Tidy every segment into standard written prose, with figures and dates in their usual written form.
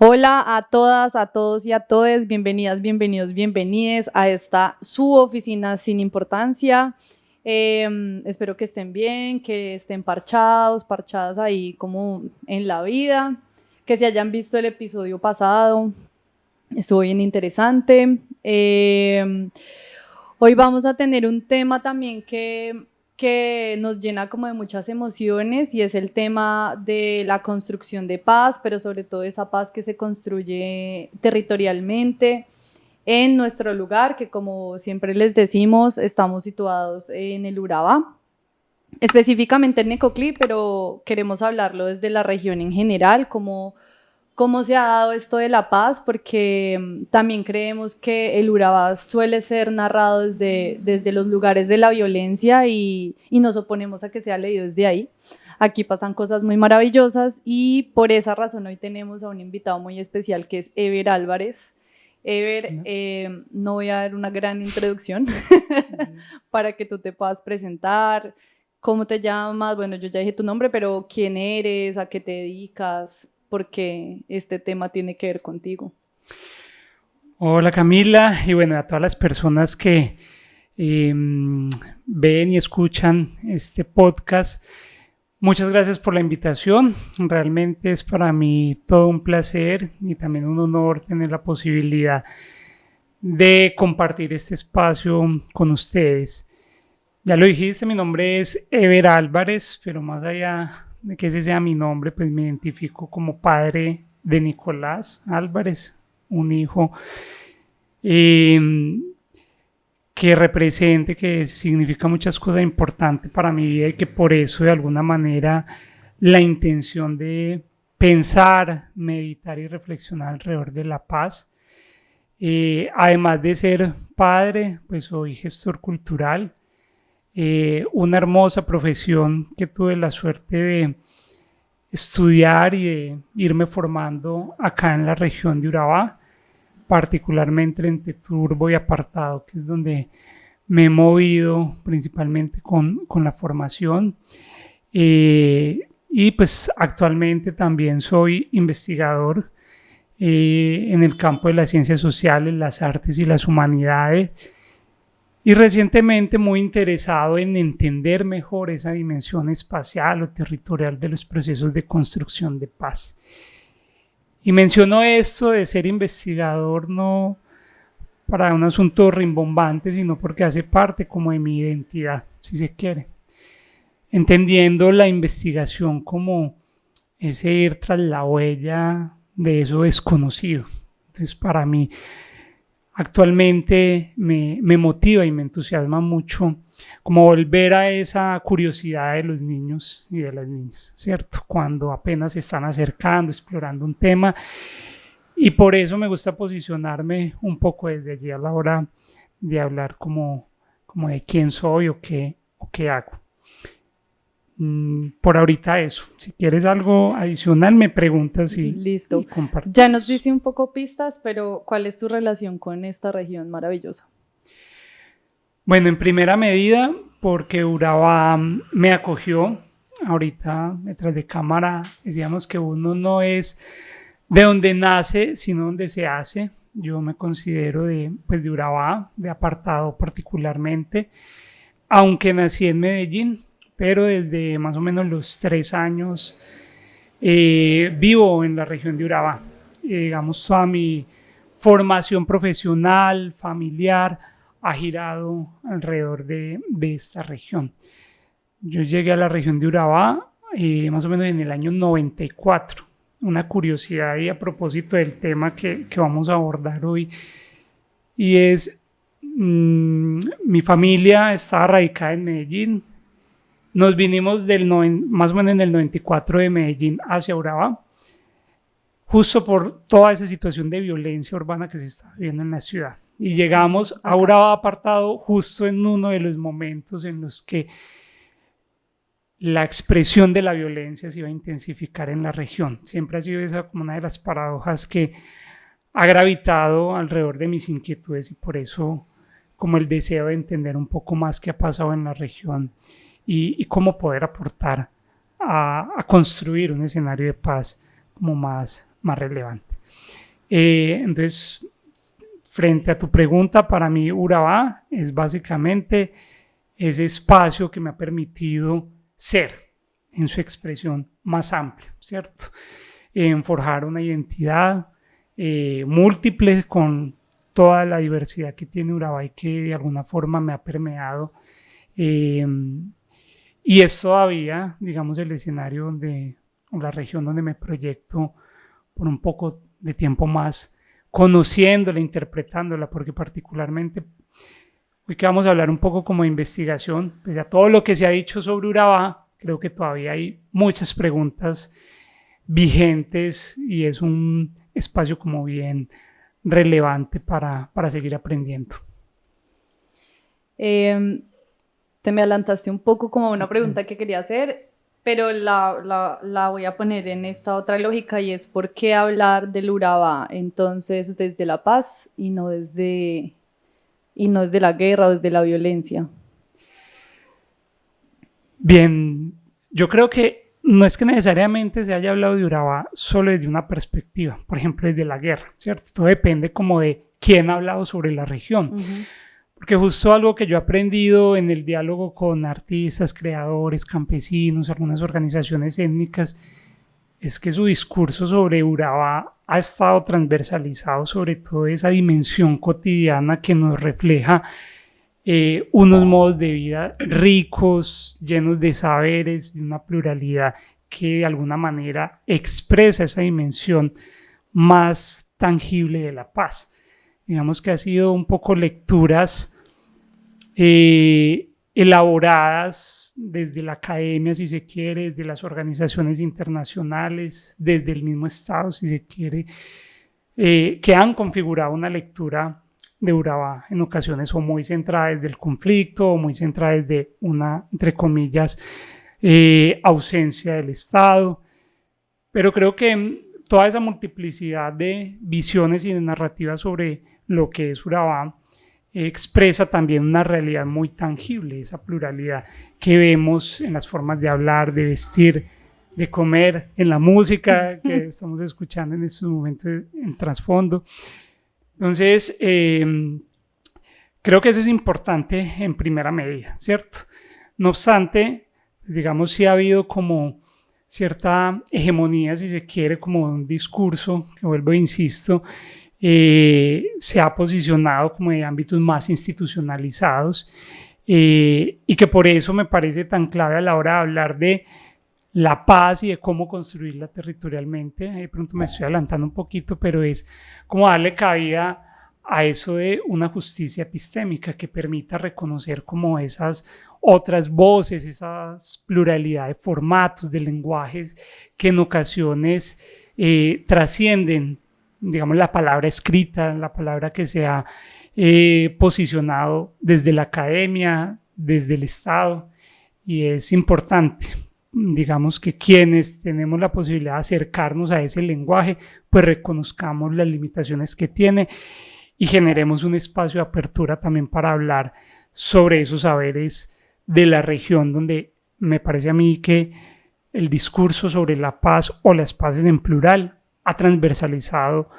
Hola a todas, a todos y a todes, bienvenidas, bienvenidos, bienvenides a esta su oficina sin importancia. Espero que estén bien, que estén parchadas ahí como en la vida, que se hayan visto el episodio pasado, estuvo bien interesante. Hoy vamos a tener un tema también que nos llena como de muchas emociones y es el tema de la construcción de paz, pero sobre todo esa paz que se construye territorialmente en nuestro lugar, que como siempre les decimos, estamos situados en el Urabá, específicamente en Necoclí, pero queremos hablarlo desde la región en general, cómo se ha dado esto de la paz, porque también creemos que el Urabá suele ser narrado desde los lugares de la violencia y nos oponemos a que sea leído desde ahí. Aquí pasan cosas muy maravillosas y por esa razón hoy tenemos a un invitado muy especial que es Ever Álvarez. Ever, no voy a dar una gran introducción para que tú te puedas presentar. ¿Cómo te llamas? Bueno, yo ya dije tu nombre, pero ¿quién eres? ¿A qué te dedicas? Porque este tema tiene que ver contigo. Hola Camila, y bueno, a todas las personas que ven y escuchan este podcast, muchas gracias por la invitación. Realmente es para mí todo un placer y también un honor tener la posibilidad de compartir este espacio con ustedes. Ya lo dijiste, mi nombre es Ever Álvarez, pero más allá de que ese sea mi nombre, pues me identifico como padre de Nicolás Álvarez, un hijo que represente, que significa muchas cosas importantes para mi vida y que por eso de alguna manera la intención de pensar, meditar y reflexionar alrededor de la paz. Además de ser padre, pues soy gestor cultural, una hermosa profesión que tuve la suerte de estudiar y de irme formando acá en la región de Urabá, particularmente entre Turbo y Apartado, que es donde me he movido principalmente con la formación. Y pues actualmente también soy investigador en el campo de las ciencias sociales, las artes y las humanidades. Y recientemente muy interesado en entender mejor esa dimensión espacial o territorial de los procesos de construcción de paz. Y menciono esto de ser investigador no para un asunto rimbombante, sino porque hace parte como de mi identidad, si se quiere. Entendiendo la investigación como ese ir tras la huella de eso desconocido. Entonces, para mí, actualmente me motiva y me entusiasma mucho como volver a esa curiosidad de los niños y de las niñas, ¿cierto? Cuando apenas se están acercando, explorando un tema. Y por eso me gusta posicionarme un poco desde allí a la hora de hablar como de quién soy o qué hago. Por ahorita eso. Si quieres algo adicional, me preguntas y listo. Y compartimos. Ya nos dice un poco pistas, pero ¿cuál es tu relación con esta región maravillosa? Bueno, en primera medida, porque Urabá me acogió. Ahorita, detrás de cámara, decíamos que uno no es de donde nace, sino donde se hace. Yo me considero de Urabá, de Apartado particularmente, aunque nací en Medellín, pero desde más o menos los 3 años vivo en la región de Urabá. Digamos, toda mi formación profesional, familiar, ha girado alrededor de esta región. Yo llegué a la región de Urabá más o menos en el año 94. Una curiosidad y a propósito del tema que vamos a abordar hoy, y es mi familia estaba radicada en Medellín. Nos vinimos más o menos en el 94 de Medellín hacia Urabá, justo por toda esa situación de violencia urbana que se está viviendo en la ciudad. Y llegamos a Urabá Apartado justo en uno de los momentos en los que la expresión de la violencia se iba a intensificar en la región. Siempre ha sido esa como una de las paradojas que ha gravitado alrededor de mis inquietudes y por eso como el deseo de entender un poco más qué ha pasado en la región y cómo poder aportar a construir un escenario de paz como más relevante. Entonces, frente a tu pregunta, para mí Urabá es básicamente ese espacio que me ha permitido ser en su expresión más amplia, ¿cierto? En forjar una identidad múltiple con toda la diversidad que tiene Urabá y que de alguna forma me ha permeado. Y es todavía, digamos, el escenario donde, o la región donde me proyecto por un poco de tiempo más, conociéndola, interpretándola, porque particularmente hoy que vamos a hablar un poco como de investigación, pese a todo lo que se ha dicho sobre Urabá, creo que todavía hay muchas preguntas vigentes y es un espacio como bien relevante para seguir aprendiendo. Te me adelantaste un poco como una pregunta que quería hacer, pero la voy a poner en esta otra lógica y es ¿por qué hablar del Urabá entonces desde la paz y no desde la guerra o desde la violencia? Bien, yo creo que no es que necesariamente se haya hablado de Urabá solo desde una perspectiva, por ejemplo, desde la guerra, ¿cierto? Esto depende como de quién ha hablado sobre la región. Porque justo algo que yo he aprendido en el diálogo con artistas, creadores, campesinos, algunas organizaciones étnicas, es que su discurso sobre Urabá ha estado transversalizado sobre todo esa dimensión cotidiana que nos refleja unos modos de vida ricos, llenos de saberes, de una pluralidad que de alguna manera expresa esa dimensión más tangible de la paz. Digamos que ha sido un poco lecturas elaboradas desde la academia, si se quiere, desde las organizaciones internacionales, desde el mismo Estado, si se quiere, que han configurado una lectura de Urabá en ocasiones o muy centrada desde el conflicto o muy centrada desde una, entre comillas, ausencia del Estado. Pero creo que toda esa multiplicidad de visiones y de narrativas sobre lo que es Urabá expresa también una realidad muy tangible, esa pluralidad que vemos en las formas de hablar, de vestir, de comer, en la música que estamos escuchando en estos momentos en trasfondo. Entonces, creo que eso es importante en primera medida, ¿cierto? No obstante, digamos, sí ha habido como cierta hegemonía, si se quiere, como un discurso, que vuelvo e insisto, se ha posicionado como de ámbitos más institucionalizados y que por eso me parece tan clave a la hora de hablar de la paz y de cómo construirla territorialmente. De pronto me estoy adelantando un poquito, pero es como darle cabida a eso de una justicia epistémica que permita reconocer como esas otras voces, esas pluralidad de formatos, de lenguajes que en ocasiones trascienden, digamos, la palabra escrita, la palabra que se ha posicionado desde la academia, desde el Estado, y es importante, digamos, que quienes tenemos la posibilidad de acercarnos a ese lenguaje, pues reconozcamos las limitaciones que tiene y generemos un espacio de apertura también para hablar sobre esos saberes de la región, donde me parece a mí que el discurso sobre la paz o las paces en plural ha transversalizado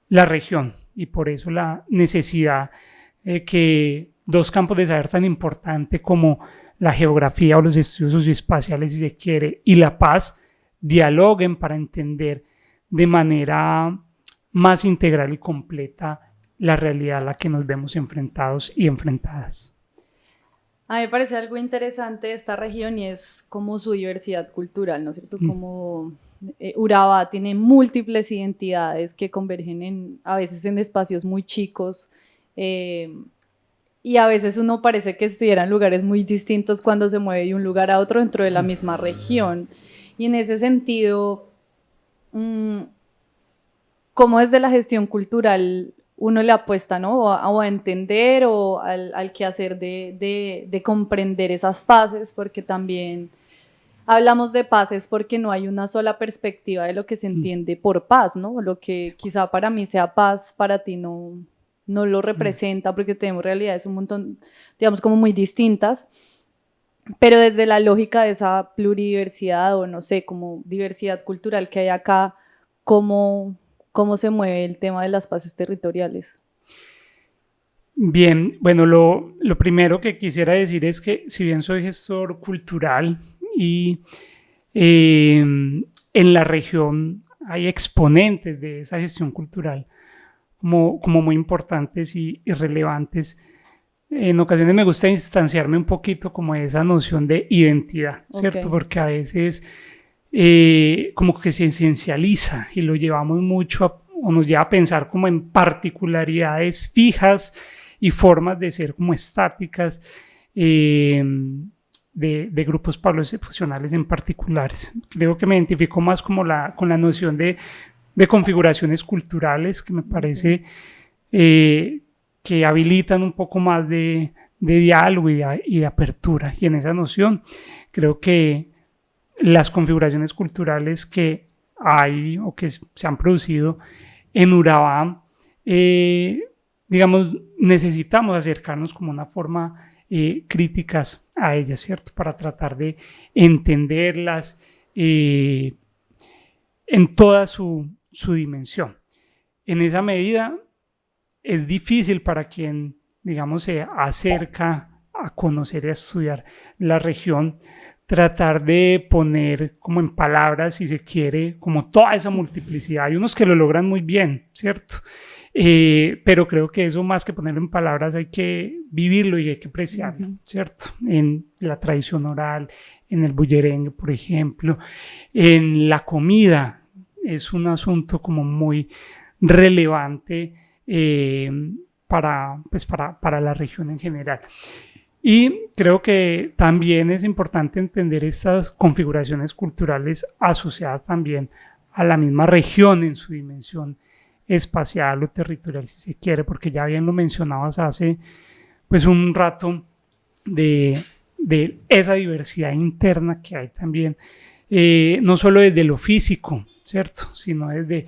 la región y por eso la necesidad de que dos campos de saber tan importantes como la geografía o los estudios socioespaciales, si se quiere, y la paz dialoguen para entender de manera más integral y completa la realidad a la que nos vemos enfrentados y enfrentadas. A mí me parece algo interesante de esta región y es como su diversidad cultural, ¿no es cierto? Como Urabá tiene múltiples identidades que convergen a veces en espacios muy chicos y a veces uno parece que estuviera en lugares muy distintos cuando se mueve de un lugar a otro dentro de la misma región. Y en ese sentido, ¿cómo desde la gestión cultural uno le apuesta, ¿no? o a entender o al quehacer de comprender esas paces? Porque también hablamos de paces porque no hay una sola perspectiva de lo que se entiende por paz, ¿no? Lo que quizá para mí sea paz, para ti no lo representa porque tenemos realidades un montón, digamos, como muy distintas, pero desde la lógica de esa pluridiversidad o no sé, como diversidad cultural que hay acá, ¿cómo cómo se mueve el tema de las paces territoriales. Bien, bueno, lo primero que quisiera decir es que si bien soy gestor cultural y en la región hay exponentes de esa gestión cultural como muy importantes y relevantes, en ocasiones me gusta distanciarme un poquito como de esa noción de identidad, ¿cierto? Okay. Porque a veces como que se esencializa y lo llevamos mucho o nos lleva a pensar como en particularidades fijas y formas de ser como estáticas de grupos poblacionales en particulares. Creo que me identifico más como con la noción de configuraciones culturales que me parece que habilitan un poco más de diálogo y de apertura. Y en esa noción creo que las configuraciones culturales que hay o que se han producido en Urabá, digamos, necesitamos acercarnos como una forma críticas a ellas, ¿cierto? Para tratar de entenderlas en toda su dimensión. En esa medida es difícil para quien, digamos, se acerca a conocer y a estudiar la región, tratar de poner como en palabras, si se quiere, como toda esa multiplicidad. Hay unos que lo logran muy bien, ¿cierto? Pero creo que eso más que ponerlo en palabras hay que vivirlo y hay que apreciarlo, ¿cierto? En la tradición oral, en el bullerengue, por ejemplo, en la comida, es un asunto como muy relevante para la región en general. Y creo que también es importante entender estas configuraciones culturales asociadas también a la misma región en su dimensión espacial o territorial, si se quiere, porque ya bien lo mencionabas hace pues un rato de esa diversidad interna que hay también, no solo desde lo físico, ¿cierto?, sino desde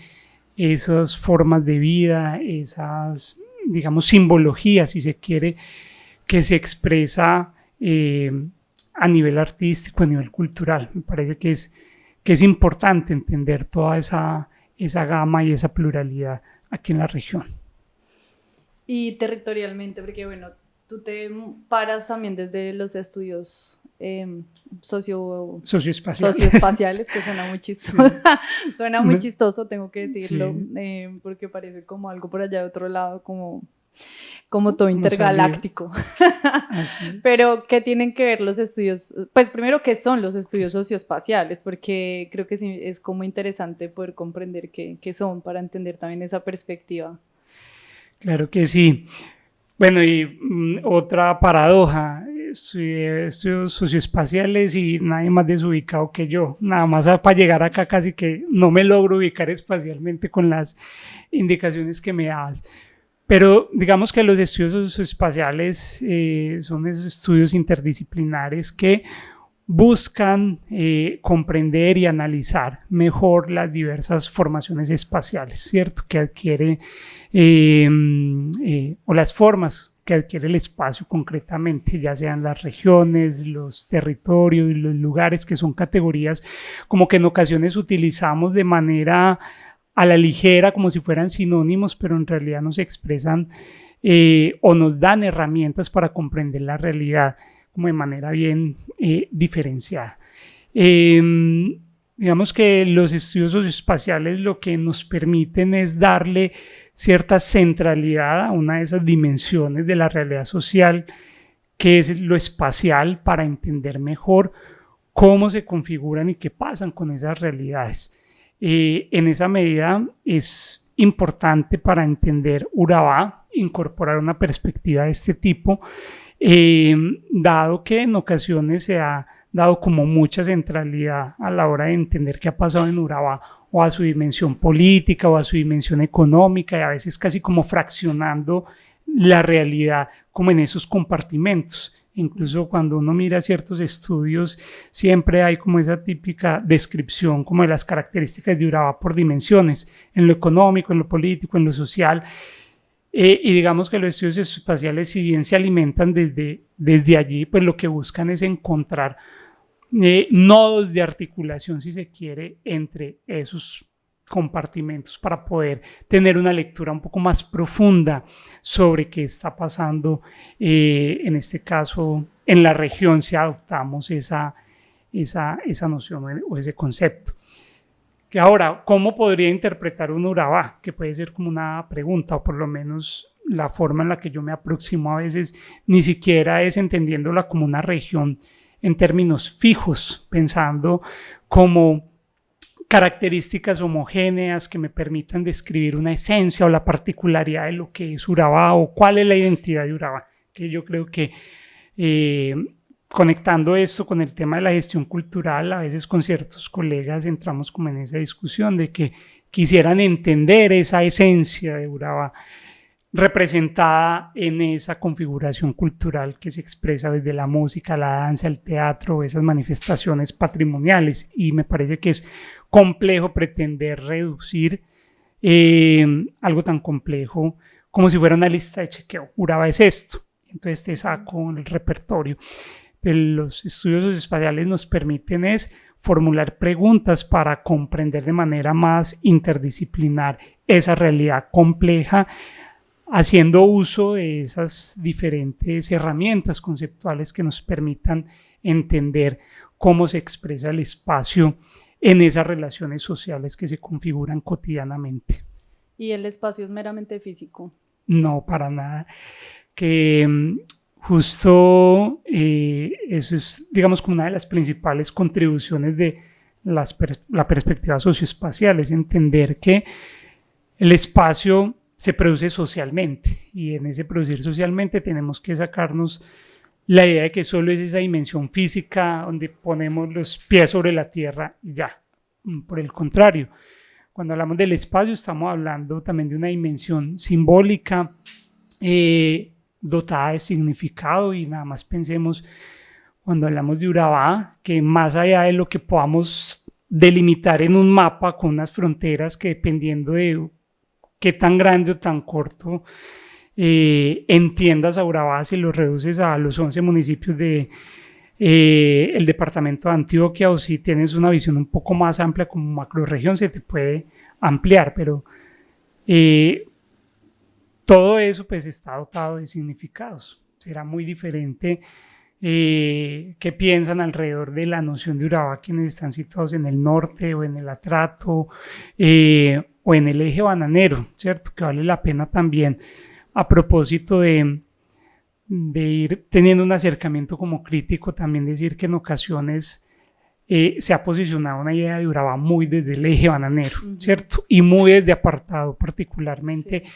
esas formas de vida, esas, digamos, simbologías, si se quiere, que se expresa a nivel artístico, a nivel cultural. Me parece que es importante entender toda esa gama y esa pluralidad aquí en la región. Y territorialmente, porque bueno, tú te paras también desde los estudios socioespaciales, que suena muy chistoso. Sí. Suena muy chistoso, tengo que decirlo, sí. Porque parece como algo por allá de otro lado, como todo intergaláctico. Pero ¿qué tienen que ver los estudios? Pues primero, ¿qué son los estudios socioespaciales? Porque creo que sí, es como interesante poder comprender qué son para entender también esa perspectiva. Claro que sí. Bueno, y otra paradoja, estudios socioespaciales y nadie más desubicado que yo. Nada más para llegar acá casi que no me logro ubicar espacialmente con las indicaciones que me das. Pero digamos que los estudios socioespaciales son esos estudios interdisciplinares que buscan comprender y analizar mejor las diversas formaciones espaciales, ¿cierto?, que adquiere o las formas que adquiere el espacio concretamente, ya sean las regiones, los territorios, los lugares, que son categorías como que en ocasiones utilizamos de manera a la ligera, como si fueran sinónimos, pero en realidad nos expresan o nos dan herramientas para comprender la realidad como de manera bien diferenciada. Digamos que los estudios socioespaciales lo que nos permiten es darle cierta centralidad a una de esas dimensiones de la realidad social, que es lo espacial, para entender mejor cómo se configuran y qué pasan con esas realidades. En esa medida es importante para entender Urabá incorporar una perspectiva de este tipo, dado que en ocasiones se ha dado como mucha centralidad a la hora de entender qué ha pasado en Urabá, o a su dimensión política o a su dimensión económica, y a veces casi como fraccionando la realidad como en esos compartimentos. Incluso cuando uno mira ciertos estudios, siempre hay como esa típica descripción como de las características de Urabá por dimensiones, en lo económico, en lo político, en lo social. Y digamos que los estudios espaciales, si bien se alimentan desde allí, pues lo que buscan es encontrar nodos de articulación, si se quiere, entre esos compartimentos para poder tener una lectura un poco más profunda sobre qué está pasando, en este caso en la región, si adoptamos esa noción o ese concepto. Que ahora, ¿cómo podría interpretar un Urabá? Que puede ser como una pregunta, o por lo menos la forma en la que yo me aproximo a veces ni siquiera es entendiéndola como una región en términos fijos, pensando como características homogéneas que me permitan describir una esencia o la particularidad de lo que es Urabá o cuál es la identidad de Urabá, que yo creo que conectando esto con el tema de la gestión cultural, a veces con ciertos colegas entramos como en esa discusión de que quisieran entender esa esencia de Urabá representada en esa configuración cultural que se expresa desde la música, la danza, el teatro, esas manifestaciones patrimoniales, y me parece que es complejo pretender reducir algo tan complejo como si fuera una lista de chequeo. Urabá es esto, entonces te saco el repertorio. Los estudios espaciales nos permiten es formular preguntas para comprender de manera más interdisciplinar esa realidad compleja, haciendo uso de esas diferentes herramientas conceptuales que nos permitan entender cómo se expresa el espacio en esas relaciones sociales que se configuran cotidianamente. ¿Y el espacio es meramente físico? No, para nada. Que justo eso es, digamos, como una de las principales contribuciones de la perspectiva socioespacial, es entender que el espacio se produce socialmente, y en ese producir socialmente tenemos que sacarnos la idea de que solo es esa dimensión física donde ponemos los pies sobre la tierra y ya. Por el contrario, cuando hablamos del espacio estamos hablando también de una dimensión simbólica, dotada de significado, y nada más pensemos cuando hablamos de Urabá, que más allá de lo que podamos delimitar en un mapa con unas fronteras que dependiendo de qué tan grande o tan corto entiendas a Urabá, si lo reduces a los 11 municipios de el departamento de Antioquia, o si tienes una visión un poco más amplia como macrorregión, se te puede ampliar, pero todo eso pues está dotado de significados. Será muy diferente qué piensan alrededor de la noción de Urabá quienes están situados en el norte o en el Atrato o en el eje bananero, ¿cierto? Que vale la pena también, a propósito de ir teniendo un acercamiento como crítico, también decir que en ocasiones se ha posicionado una idea de Urabá muy desde el eje bananero, ¿cierto? Y muy desde apartado particularmente. Sí.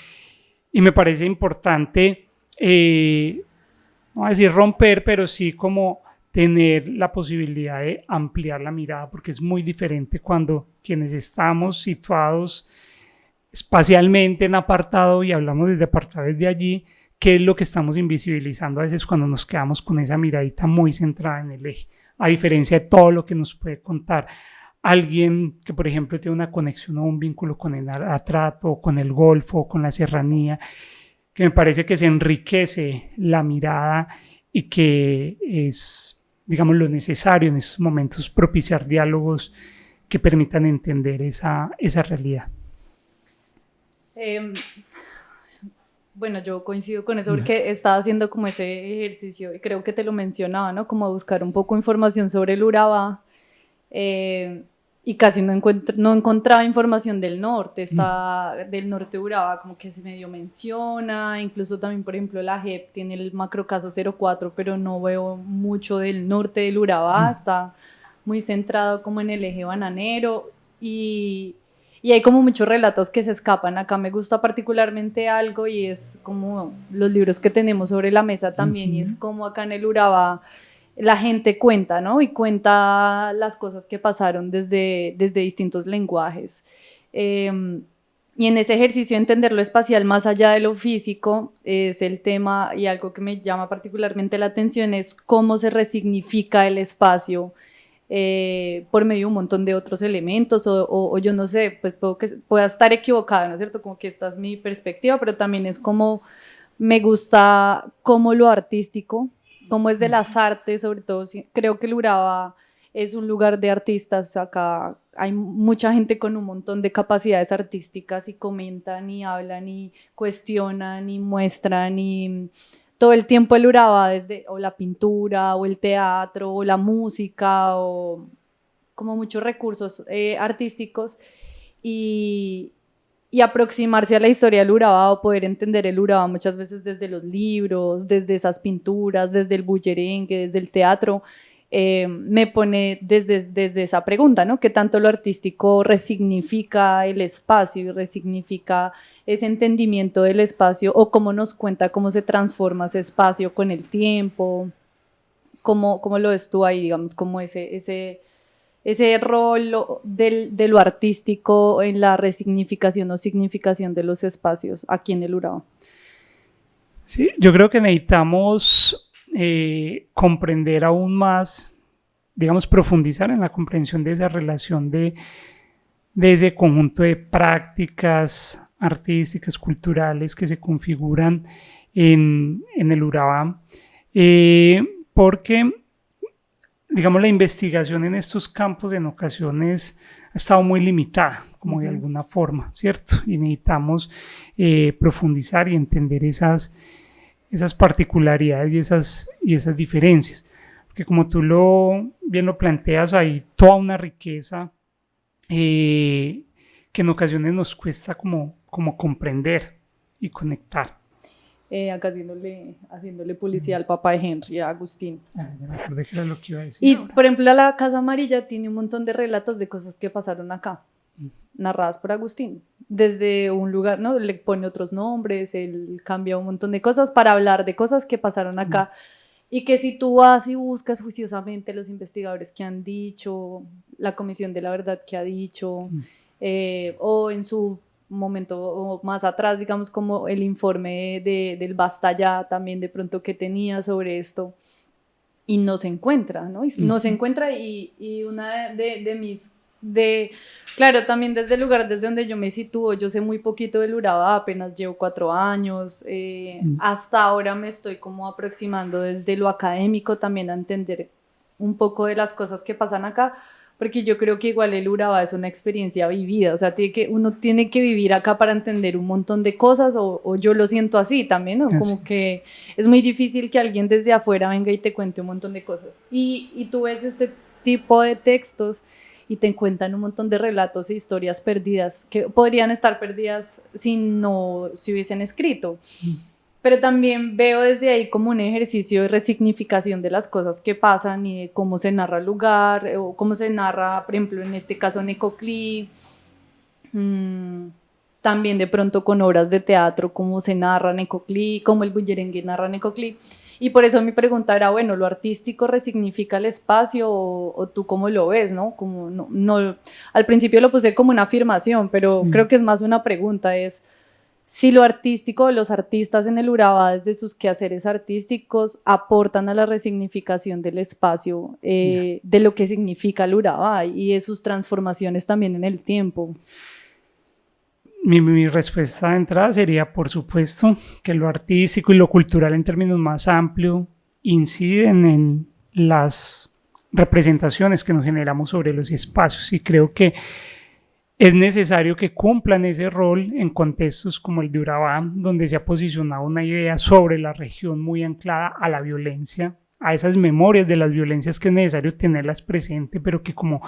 Y me parece importante, no voy a decir romper, pero sí como tener la posibilidad de ampliar la mirada, porque es muy diferente cuando quienes estamos situados espacialmente en apartado y hablamos desde apartado desde allí, qué es lo que estamos invisibilizando a veces cuando nos quedamos con esa miradita muy centrada en el eje, a diferencia de todo lo que nos puede contar alguien que, por ejemplo, tiene una conexión o un vínculo con el Atrato, con el Golfo, con la Serranía, que me parece que se enriquece la mirada y que es, digamos, lo necesario en estos momentos, propiciar diálogos que permitan entender esa realidad. Bueno, yo coincido con eso porque estaba haciendo como ese ejercicio y creo que te lo mencionaba, ¿no? Como buscar un poco información sobre el Urabá. Y casi no encontraba información del norte, del norte de Urabá como que se medio menciona, incluso también por ejemplo la JEP tiene el macrocaso 04, pero no veo mucho del norte del Urabá, está muy centrado como en el eje bananero y hay como muchos relatos que se escapan. Acá me gusta particularmente algo y es como los libros que tenemos sobre la mesa también, y es como acá en el Urabá la gente cuenta, ¿no? Y cuenta las cosas que pasaron desde distintos lenguajes. Y en ese ejercicio de entender lo espacial más allá de lo físico es el tema, y algo que me llama particularmente la atención es cómo se resignifica el espacio por medio de un montón de otros elementos, o yo no sé, pues pueda estar equivocada, ¿no es cierto? Como que esta es mi perspectiva, pero también es como me gusta como lo artístico, como es de las artes, sobre todo, creo que el Urabá es un lugar de artistas. Acá hay mucha gente con un montón de capacidades artísticas y comentan y hablan y cuestionan y muestran y todo el tiempo el Urabá, desde o la pintura o el teatro o la música o como muchos recursos artísticos y aproximarse a la historia del Urabá o poder entender el Urabá muchas veces desde los libros, desde esas pinturas, desde el bullerengue, desde el teatro, me pone desde esa pregunta, ¿no? ¿Qué tanto lo artístico resignifica el espacio y resignifica ese entendimiento del espacio o cómo nos cuenta cómo se transforma ese espacio con el tiempo? ¿Cómo lo ves tú ahí, digamos, como ese rol de lo artístico en la resignificación o significación de los espacios aquí en el Urabá? Sí, yo creo que necesitamos comprender aún más, digamos, profundizar en la comprensión de esa relación de ese conjunto de prácticas artísticas, culturales que se configuran en el Urabá, porque, digamos, la investigación en estos campos en ocasiones ha estado muy limitada, como de alguna forma, ¿cierto? Y necesitamos profundizar y entender esas particularidades y esas diferencias, porque como tú bien lo planteas, hay toda una riqueza que en ocasiones nos cuesta como comprender y conectar. Acá haciéndole publicidad al papá de Henry, a Agustín. Ya me acordé que era lo que iba a decir. Y ahora, por ejemplo, la Casa Amarilla tiene un montón de relatos de cosas que pasaron acá, narradas por Agustín. Desde un lugar, ¿no? Le pone otros nombres, él cambia un montón de cosas para hablar de cosas que pasaron acá. Y que si tú vas y buscas juiciosamente los investigadores que han dicho, la Comisión de la Verdad que ha dicho, o en su momento o más atrás, digamos, como el informe del Basta Ya también de pronto que tenía sobre esto, y no se encuentra, ¿no? Y no se encuentra y una claro, también desde el lugar desde donde yo me sitúo, yo sé muy poquito del Urabá, apenas llevo 4 años, hasta ahora me estoy como aproximando desde lo académico también a entender un poco de las cosas que pasan acá, porque yo creo que igual el Urabá es una experiencia vivida, o sea, uno tiene que vivir acá para entender un montón de cosas, o yo lo siento así también, ¿no? Como que es muy difícil que alguien desde afuera venga y te cuente un montón de cosas. Y tú ves este tipo de textos y te cuentan un montón de relatos e historias perdidas, que podrían estar perdidas si no se hubiesen escrito. Pero también veo desde ahí como un ejercicio de resignificación de las cosas que pasan y de cómo se narra el lugar, o cómo se narra, por ejemplo, en este caso Necoclí, también de pronto con obras de teatro, cómo se narra Necoclí, cómo el bullerengue narra Necoclí. Y por eso mi pregunta era, bueno, ¿lo artístico resignifica el espacio o tú cómo lo ves, no? Como no, al principio lo puse como una afirmación, pero sí, creo que es más una pregunta, es si lo artístico, los artistas en el Urabá desde sus quehaceres artísticos aportan a la resignificación del espacio, de lo que significa el Urabá y de sus transformaciones también en el tiempo. Mi respuesta de entrada sería, por supuesto, que lo artístico y lo cultural en términos más amplios inciden en las representaciones que nos generamos sobre los espacios, y creo que es necesario que cumplan ese rol en contextos como el de Urabá, donde se ha posicionado una idea sobre la región muy anclada a la violencia, a esas memorias de las violencias que es necesario tenerlas presentes, pero que, como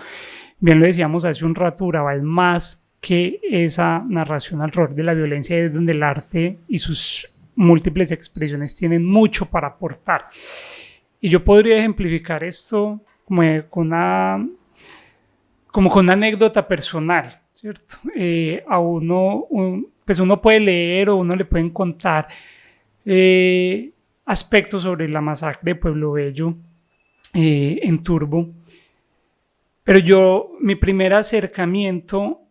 bien lo decíamos hace un rato, Urabá es más que esa narración alrededor de la violencia, es donde el arte y sus múltiples expresiones tienen mucho para aportar. Y yo podría ejemplificar esto con una anécdota personal, ¿cierto? Pues uno puede leer o uno le pueden contar aspectos sobre la masacre de Pueblo Bello en Turbo, pero mi primer acercamiento,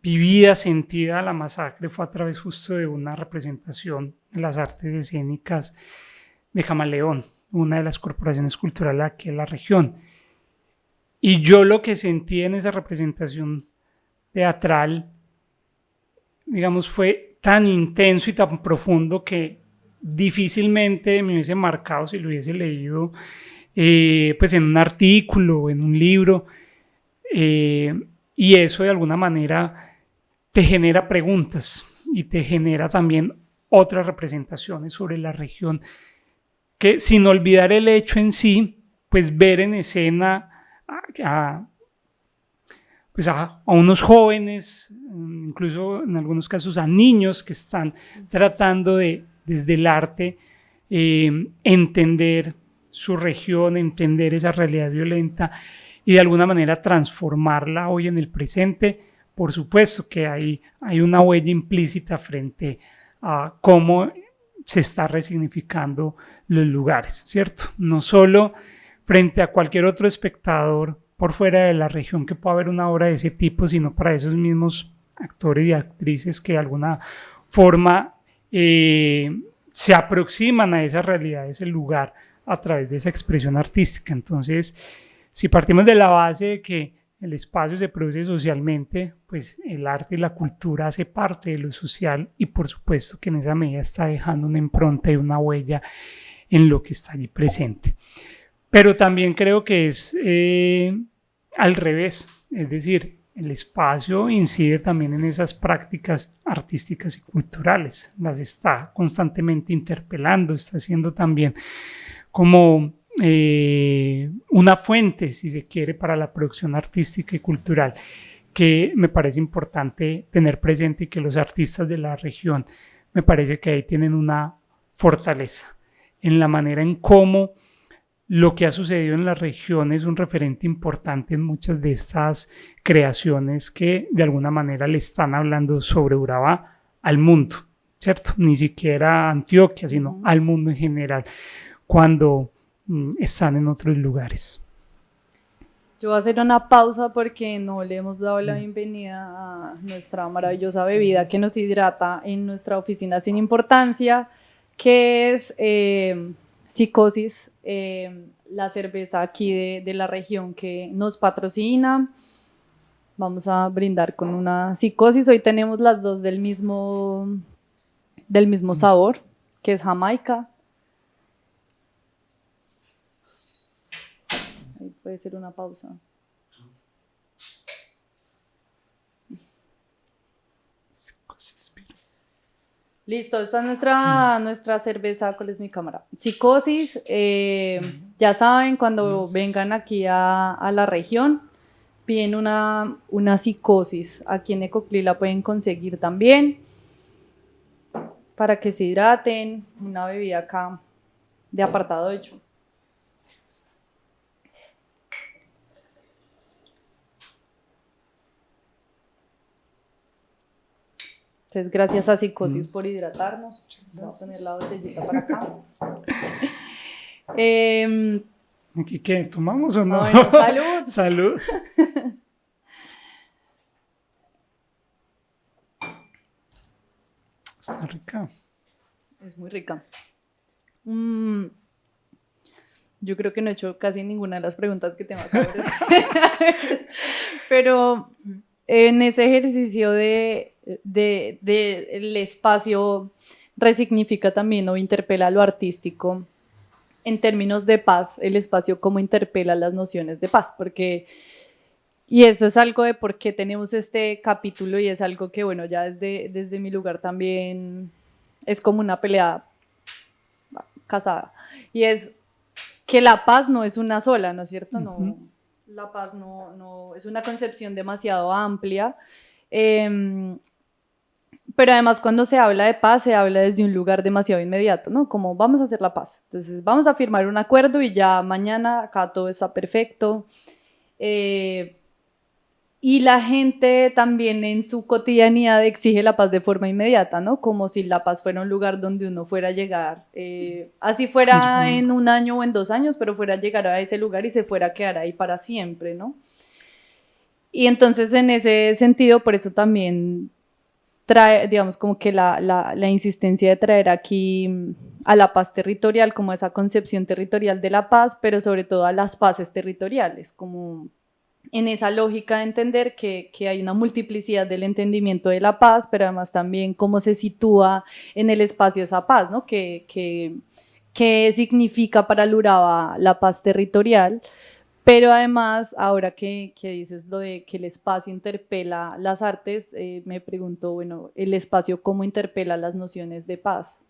vivida, sentida a la masacre, fue a través justo de una representación de las artes escénicas de Camaleón, una de las corporaciones culturales aquí en la región. Y yo lo que sentí en esa representación teatral, digamos, fue tan intenso y tan profundo que difícilmente me hubiese marcado si lo hubiese leído pues en un artículo, en un libro, y eso de alguna manera te genera preguntas y te genera también otras representaciones sobre la región, que sin olvidar el hecho en sí, pues ver en escena pues a unos jóvenes, incluso en algunos casos a niños que están tratando de, desde el arte, entender su región, entender esa realidad violenta y de alguna manera transformarla hoy en el presente. Por supuesto que hay una huella implícita frente a cómo se está resignificando los lugares, ¿cierto? No solo frente a cualquier otro espectador por fuera de la región que pueda ver una obra de ese tipo, sino para esos mismos actores y actrices que de alguna forma se aproximan a esa realidad, a ese lugar, a través de esa expresión artística. Entonces, si partimos de la base de que el espacio se produce socialmente, pues el arte y la cultura hace parte de lo social y por supuesto que en esa medida está dejando una impronta y una huella en lo que está allí presente. Pero también creo que es al revés, es decir, el espacio incide también en esas prácticas artísticas y culturales, las está constantemente interpelando, está siendo también como una fuente, si se quiere, para la producción artística y cultural, que me parece importante tener presente y que los artistas de la región me parece que ahí tienen una fortaleza en la manera en cómo lo que ha sucedido en la región es un referente importante en muchas de estas creaciones que de alguna manera le están hablando sobre Urabá al mundo, ¿cierto? Ni siquiera a Antioquia, sino al mundo en general, cuando están en otros lugares. Yo voy a hacer una pausa porque no le hemos dado la bienvenida a nuestra maravillosa bebida que nos hidrata en nuestra oficina sin importancia, que es Psicosis, la cerveza aquí de la región que nos patrocina. Vamos a brindar con una Psicosis. Hoy tenemos las dos del mismo sabor, que es Jamaica. Ahí puede ser una pausa. Listo, esta es nuestra cerveza. ¿Cuál es mi cámara? Psicosis. Ya saben, cuando vengan aquí a la región, piden una Psicosis. Aquí en Ecoclí la pueden conseguir también para que se hidraten. Una bebida acá de apartado hecho. Entonces, gracias a Psicosis por hidratarnos. Vamos a poner la botellita para acá. ¿Aquí qué? ¿Tomamos o no? Bueno, salud. Salud. Está rica. Es muy rica. Yo creo que no he hecho casi ninguna de las preguntas que tengo acá. Pero en ese ejercicio de el espacio resignifica también o interpela lo artístico en términos de paz, el espacio cómo interpela las nociones de paz, porque, y eso es algo de por qué tenemos este capítulo y es algo que, bueno, ya desde mi lugar también es como una pelea casada, y es que la paz no es una sola, ¿no es cierto? No, la paz no es una concepción demasiado amplia. Pero además cuando se habla de paz se habla desde un lugar demasiado inmediato, ¿no? Como vamos a hacer la paz, entonces vamos a firmar un acuerdo y ya mañana acá todo está perfecto. Y la gente también en su cotidianidad exige la paz de forma inmediata, ¿no? Como si la paz fuera un lugar donde uno fuera a llegar, así fuera en 1 año o en 2 años, pero fuera a llegar a ese lugar y se fuera a quedar ahí para siempre, ¿no? Y entonces en ese sentido, por eso también trae, digamos, como que la insistencia de traer aquí a la paz territorial, como esa concepción territorial de la paz, pero sobre todo a las paces territoriales, como en esa lógica de entender que hay una multiplicidad del entendimiento de la paz, pero además también cómo se sitúa en el espacio esa paz, ¿no? Que qué significa para el Urabá la paz territorial, pero además, ahora que dices lo de que el espacio interpela las artes, me pregunto, bueno, el espacio cómo interpela las nociones de paz.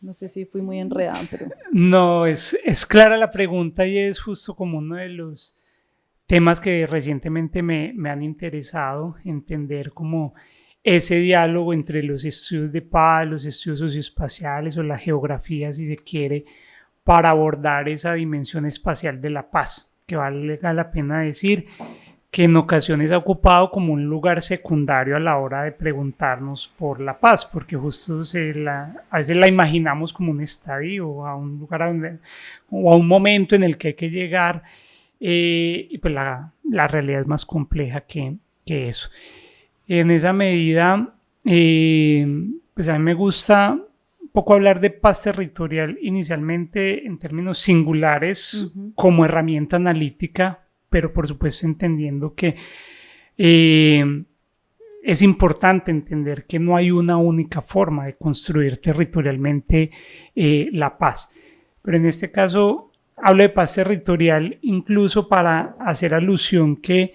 No sé si fui muy enredada, pero... No, es clara la pregunta y es justo como uno de los temas que recientemente me han interesado, entender como ese diálogo entre los estudios de paz, los estudios socioespaciales o la geografía, si se quiere, para abordar esa dimensión espacial de la paz, que vale la pena decir que en ocasiones ha ocupado como un lugar secundario a la hora de preguntarnos por la paz, porque justo a veces la imaginamos como un estadio, a un lugar o a un momento en el que hay que llegar, y pues la realidad es más compleja que eso. En esa medida, pues a mí me gusta un poco hablar de paz territorial inicialmente en términos singulares como herramienta analítica, pero por supuesto entendiendo que es importante entender que no hay una única forma de construir territorialmente la paz. Pero en este caso hablo de paz territorial incluso para hacer alusión que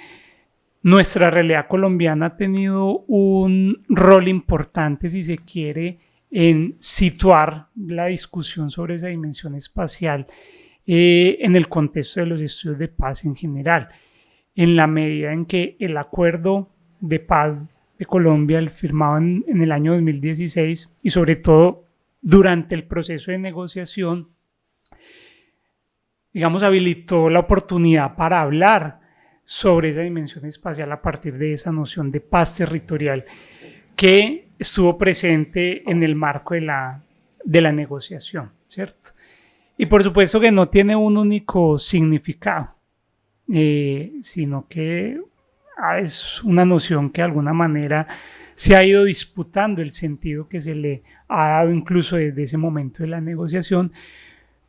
nuestra realidad colombiana ha tenido un rol importante, si se quiere, en situar la discusión sobre esa dimensión espacial en el contexto de los estudios de paz en general, en la medida en que el acuerdo de paz de Colombia, el firmado en el año 2016 y sobre todo durante el proceso de negociación, digamos, habilitó la oportunidad para hablar sobre esa dimensión espacial a partir de esa noción de paz territorial que estuvo presente en el marco de la negociación, ¿cierto? Y por supuesto que no tiene un único significado, sino que es una noción que de alguna manera se ha ido disputando el sentido que se le ha dado incluso desde ese momento de la negociación,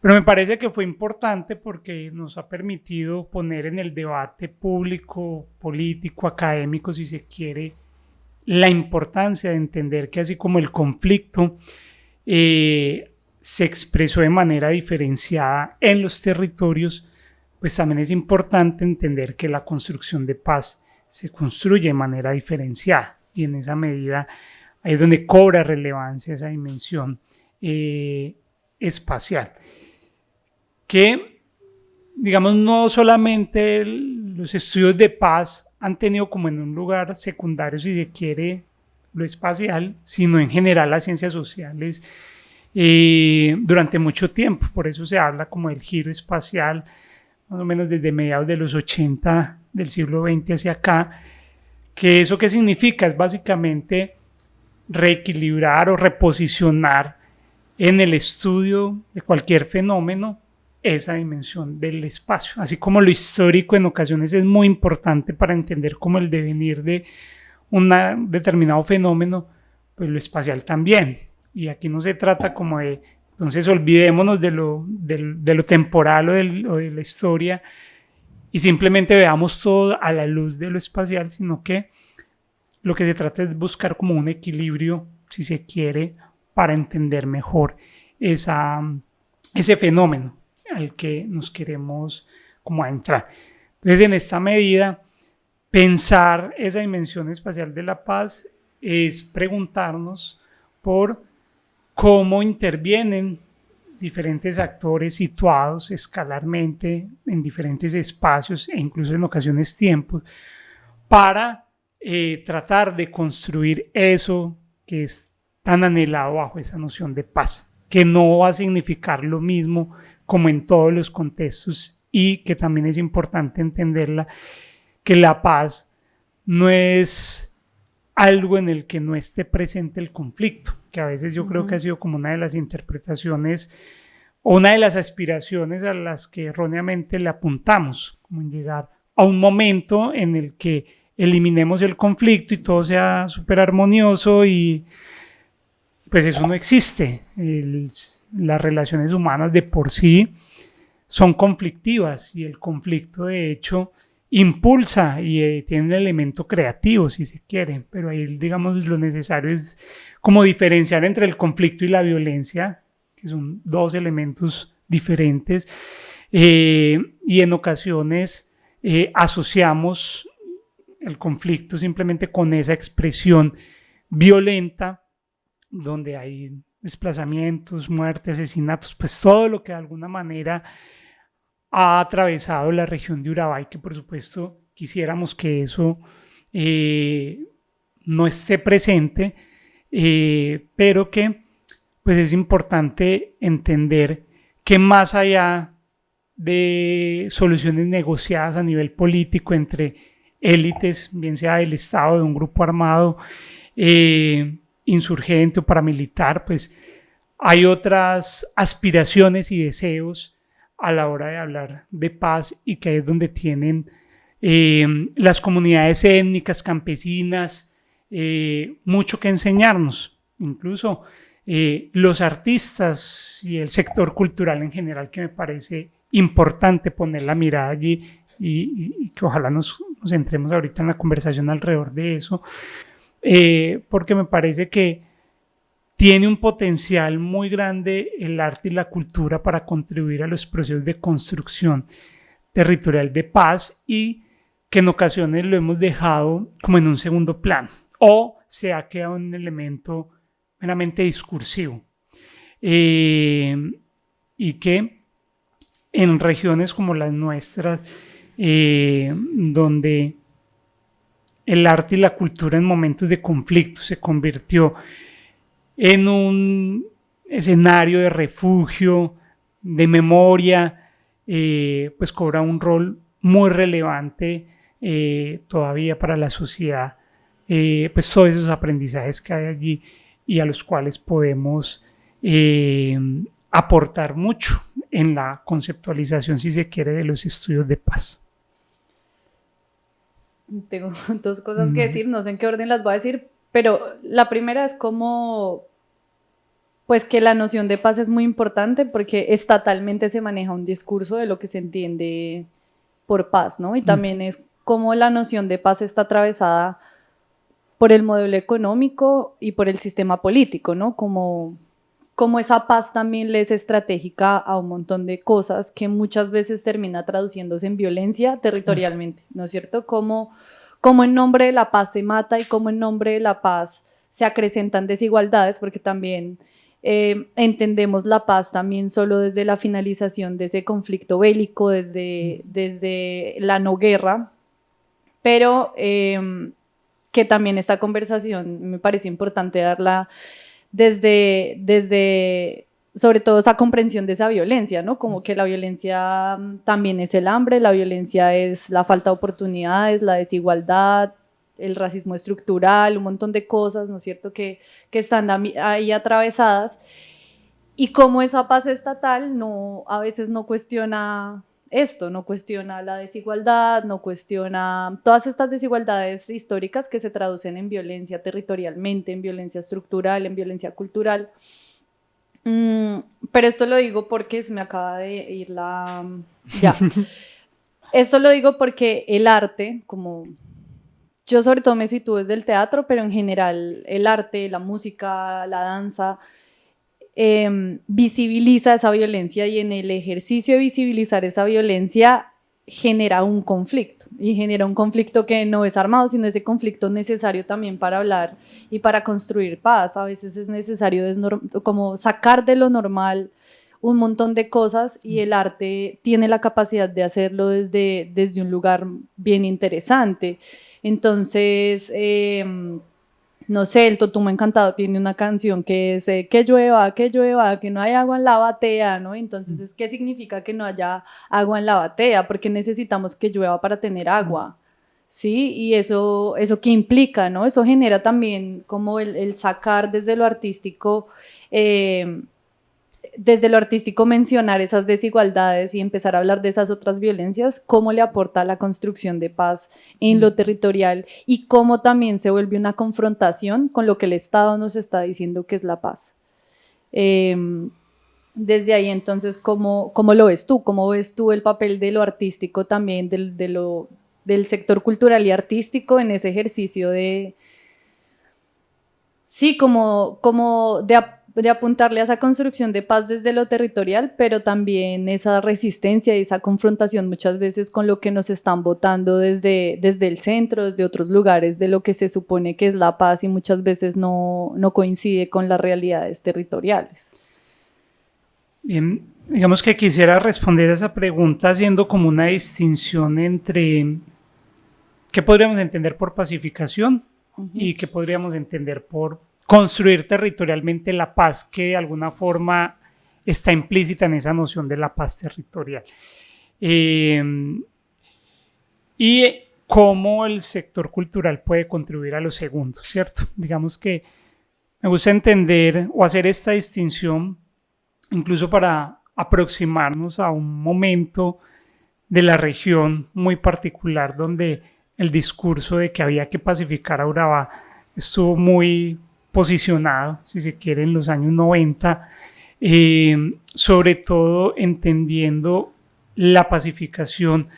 pero me parece que fue importante porque nos ha permitido poner en el debate público, político, académico, si se quiere, la importancia de entender que así como el conflicto se expresó de manera diferenciada en los territorios, pues también es importante entender que la construcción de paz se construye de manera diferenciada y en esa medida ahí es donde cobra relevancia esa dimensión espacial. Que, digamos, no solamente los estudios de paz han tenido como en un lugar secundario, si se quiere, lo espacial, sino en general las ciencias sociales durante mucho tiempo. Por eso se habla como del giro espacial, más o menos desde mediados de los 80 del siglo XX hacia acá. ¿Que eso qué significa? Es básicamente reequilibrar o reposicionar en el estudio de cualquier fenómeno esa dimensión del espacio, así como lo histórico en ocasiones es muy importante para entender cómo el devenir de un determinado fenómeno, pues lo espacial también. Y aquí no se trata como de, entonces olvidémonos de lo temporal o de la historia y simplemente veamos todo a la luz de lo espacial, sino que lo que se trata es buscar como un equilibrio, si se quiere, para entender mejor ese fenómeno al que nos queremos como entrar. Entonces, en esta medida, pensar esa dimensión espacial de la paz es preguntarnos por cómo intervienen diferentes actores situados escalarmente en diferentes espacios e incluso en ocasiones tiempos para tratar de construir eso que es tan anhelado bajo esa noción de paz, que no va a significar lo mismo como en todos los contextos y que también es importante entenderla, que la paz no es algo en el que no esté presente el conflicto, que a veces yo creo que ha sido como una de las interpretaciones o una de las aspiraciones a las que erróneamente le apuntamos, como en llegar a un momento en el que eliminemos el conflicto y todo sea súper armonioso y pues eso no existe. Las relaciones humanas de por sí son conflictivas y el conflicto de hecho impulsa y tiene un elemento creativo si se quiere, pero ahí digamos lo necesario es como diferenciar entre el conflicto y la violencia que son dos elementos diferentes, y en ocasiones asociamos el conflicto simplemente con esa expresión violenta donde hay desplazamientos, muertes, asesinatos, pues todo lo que de alguna manera ha atravesado la región de Urabá, y que por supuesto quisiéramos que eso no esté presente, pero que pues es importante entender que más allá de soluciones negociadas a nivel político entre élites, bien sea del Estado, de un grupo armado, insurgente o paramilitar, pues hay otras aspiraciones y deseos a la hora de hablar de paz, y que ahí es donde tienen las comunidades étnicas, campesinas, mucho que enseñarnos. Incluso los artistas y el sector cultural en general, que me parece importante poner la mirada allí, y que ojalá nos centremos ahorita en la conversación alrededor de eso, porque me parece que tiene un potencial muy grande el arte y la cultura para contribuir a los procesos de construcción territorial de paz, y que en ocasiones lo hemos dejado como en un segundo plano o se ha quedado en un elemento meramente discursivo, y que en regiones como las nuestras, donde el arte y la cultura en momentos de conflicto se convirtió en un escenario de refugio, de memoria, pues cobra un rol muy relevante todavía para la sociedad, pues todos esos aprendizajes que hay allí y a los cuales podemos aportar mucho en la conceptualización, si se quiere, de los estudios de paz. Tengo dos cosas que decir, no sé en qué orden las voy a decir, pero la primera es como, pues que la noción de paz es muy importante porque estatalmente se maneja un discurso de lo que se entiende por paz, ¿no? Y también es como la noción de paz está atravesada por el modelo económico y por el sistema político, ¿no? Como esa paz también le es estratégica a un montón de cosas que muchas veces termina traduciéndose en violencia territorialmente, ¿no es cierto? Como en nombre de la paz se mata y como en nombre de la paz se acrecentan desigualdades, porque también entendemos la paz también solo desde la finalización de ese conflicto bélico, desde la no guerra, pero que también esta conversación me parece importante darla desde sobre todo esa comprensión de esa violencia, ¿no? Como que la violencia también es el hambre, la violencia es la falta de oportunidades, la desigualdad, el racismo estructural, un montón de cosas, ¿no es cierto?, que están ahí atravesadas, y cómo esa paz estatal a veces no cuestiona esto, no cuestiona la desigualdad, no cuestiona todas estas desigualdades históricas que se traducen en violencia territorialmente, en violencia estructural, en violencia cultural. Pero esto lo digo porque se me acaba de ir la... Ya. Esto lo digo porque el arte, como yo sobre todo me sitúo desde el teatro, pero en general el arte, la música, la danza, visibiliza esa violencia, y en el ejercicio de visibilizar esa violencia genera un conflicto, y genera un conflicto que no es armado, sino ese conflicto necesario también para hablar y para construir paz. A veces es necesario como sacar de lo normal un montón de cosas, y el arte tiene la capacidad de hacerlo desde un lugar bien interesante. Entonces, no sé, el Totumo Encantado tiene una canción que es que llueva, que no hay agua en la batea, ¿no? Entonces, ¿qué significa que no haya agua en la batea? Porque necesitamos que llueva para tener agua, ¿sí? Y eso ¿qué implica, no? Eso genera también como el sacar desde lo artístico, mencionar esas desigualdades y empezar a hablar de esas otras violencias, cómo le aporta a la construcción de paz en lo territorial, y cómo también se vuelve una confrontación con lo que el Estado nos está diciendo que es la paz. Desde ahí, entonces, ¿cómo lo ves tú? ¿Cómo ves tú el papel de lo artístico también, del sector cultural y artístico en ese ejercicio de... Sí, como de apuntarle a esa construcción de paz desde lo territorial, pero también esa resistencia y esa confrontación muchas veces con lo que nos están votando desde el centro, desde otros lugares, de lo que se supone que es la paz y muchas veces no coincide con las realidades territoriales. Bien, digamos que quisiera responder a esa pregunta haciendo como una distinción entre qué podríamos entender por pacificación y qué podríamos entender por construir territorialmente la paz, que de alguna forma está implícita en esa noción de la paz territorial. Y cómo el sector cultural puede contribuir a lo segundo, ¿cierto? Digamos que me gusta entender o hacer esta distinción incluso para aproximarnos a un momento de la región muy particular donde el discurso de que había que pacificar a Urabá estuvo muy posicionado, si se quiere, en los años 90, sobre todo entendiendo la pacificación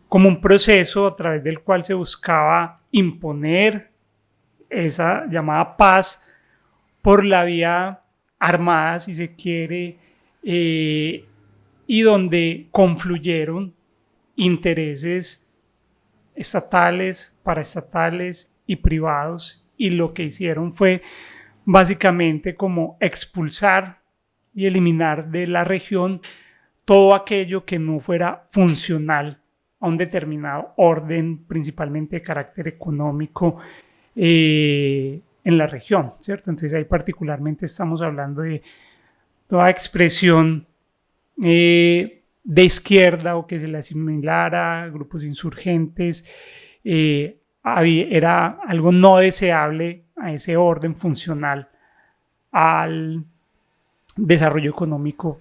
como un proceso a través del cual se buscaba imponer esa llamada paz por la vía armada, si se quiere, y donde confluyeron intereses estatales, paraestatales y privados, y lo que hicieron fue básicamente como expulsar y eliminar de la región todo aquello que no fuera funcional a un determinado orden, principalmente de carácter económico, en la región, ¿cierto? Entonces ahí particularmente estamos hablando de toda expresión de izquierda o que se le asimilara a grupos insurgentes, era algo no deseable a ese orden funcional al desarrollo económico